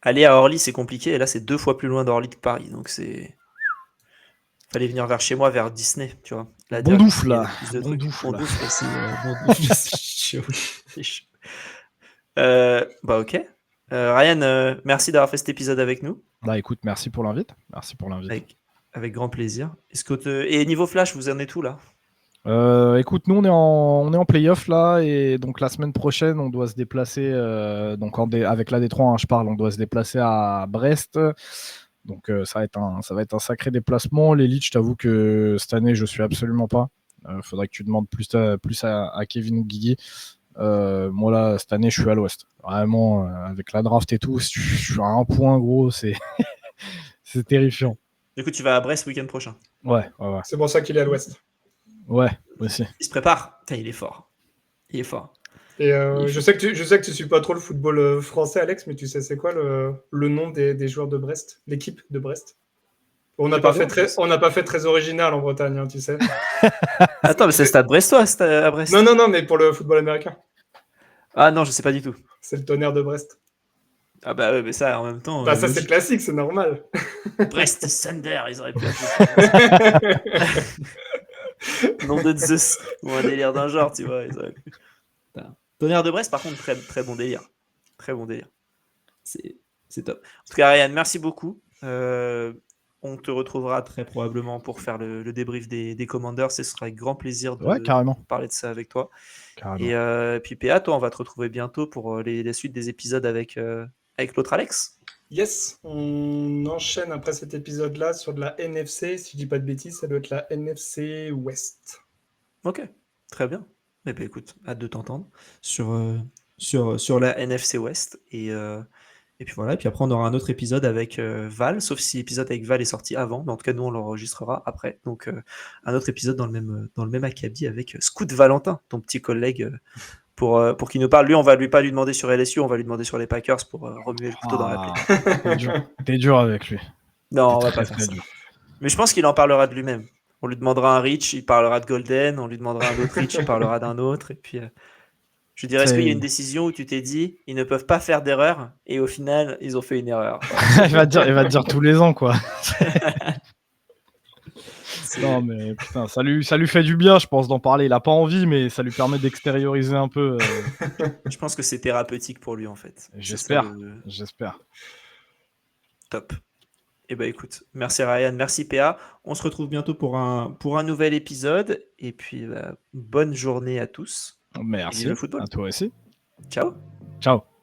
Aller à Orly, c'est compliqué, et là, c'est 2 fois plus loin d'Orly que Paris, donc c'est. Fallait venir vers chez moi, vers Disney, tu vois. Bondoufle, là. Bondoufle, c'est chaud. C'est chaud. Bah ok. Ryan, merci d'avoir fait cet épisode avec nous. Bah écoute, merci pour l'invite. Avec grand plaisir. Et niveau Flash, vous en êtes où là? Écoute, nous on est en playoff là, et donc la semaine prochaine on doit se déplacer avec la D3, hein, je parle, on doit se déplacer à Brest. Donc ça va être un sacré déplacement. L'élite, je t'avoue que cette année je suis absolument pas. Faudrait que tu demandes plus à Kevin ou Guigui. Moi là cette année je suis à l'ouest. Vraiment avec la draft et tout, je suis à un point gros, c'est c'est terrifiant. Du coup tu vas à Brest le week-end prochain. Ouais. C'est pour ça qu'il est à l'ouest. Ouais, aussi. Il se prépare. Putain, il est fort. Et je sais que tu suis pas trop le football français, Alex, mais tu sais c'est quoi le nom des joueurs de Brest, l'équipe de Brest? On n'a pas fait très original en Bretagne, hein, tu sais. Attends, mais c'est Stade Brestois à Brest. Non, mais pour le football américain. Ah non, je sais pas du tout. C'est le Tonnerre de Brest. Ah bah ouais, mais ça en même temps. Bah ça c'est classique, c'est normal. Brest Thunder, ils auraient pu nom de Zeus ou un délire d'un genre, tu vois. Tonnerre de Brest, par contre, très, très bon délire. Très bon délire. C'est top. En tout cas, Ryan, merci beaucoup. On te retrouvera très probablement pour faire le débrief des Commanders. Ce sera avec grand plaisir de parler de ça avec toi. Carrément. Et puis PA, toi, on va te retrouver bientôt pour la suite des épisodes avec l'autre Alex. Yes, on enchaîne après cet épisode-là sur de la NFC. Si je dis pas de bêtises, ça doit être la NFC West. Ok, très bien. Eh bien, écoute, hâte de t'entendre sur la NFC West. Et puis voilà, et puis après on aura un autre épisode avec Val, sauf si l'épisode avec Val est sorti avant, mais en tout cas nous on l'enregistrera après. Donc un autre épisode dans le même acabit avec Scoot Valentin, ton petit collègue, pour qu'il nous parle. Lui, on va pas lui demander sur LSU, on va lui demander sur les Packers pour remuer le couteau dans la plaie. T'es dur avec lui. Non, on va pas faire ça. Mais je pense qu'il en parlera de lui-même. On lui demandera un Rich, il parlera de Golden, on lui demandera un autre Rich, il parlera d'un autre, et puis... Je dirais, est-ce qu'il y a une décision où tu t'es dit, ils ne peuvent pas faire d'erreur, et au final, ils ont fait une erreur? il va te dire tous les ans, quoi. Non, mais putain, ça lui fait du bien, je pense, d'en parler. Il n'a pas envie, mais ça lui permet d'extérioriser un peu. Je pense que c'est thérapeutique pour lui, en fait. J'espère. Top. Eh ben écoute, merci Ryan, merci PA. On se retrouve bientôt pour un nouvel épisode, et puis bonne journée à tous. Merci, à toi aussi. Ciao. Ciao.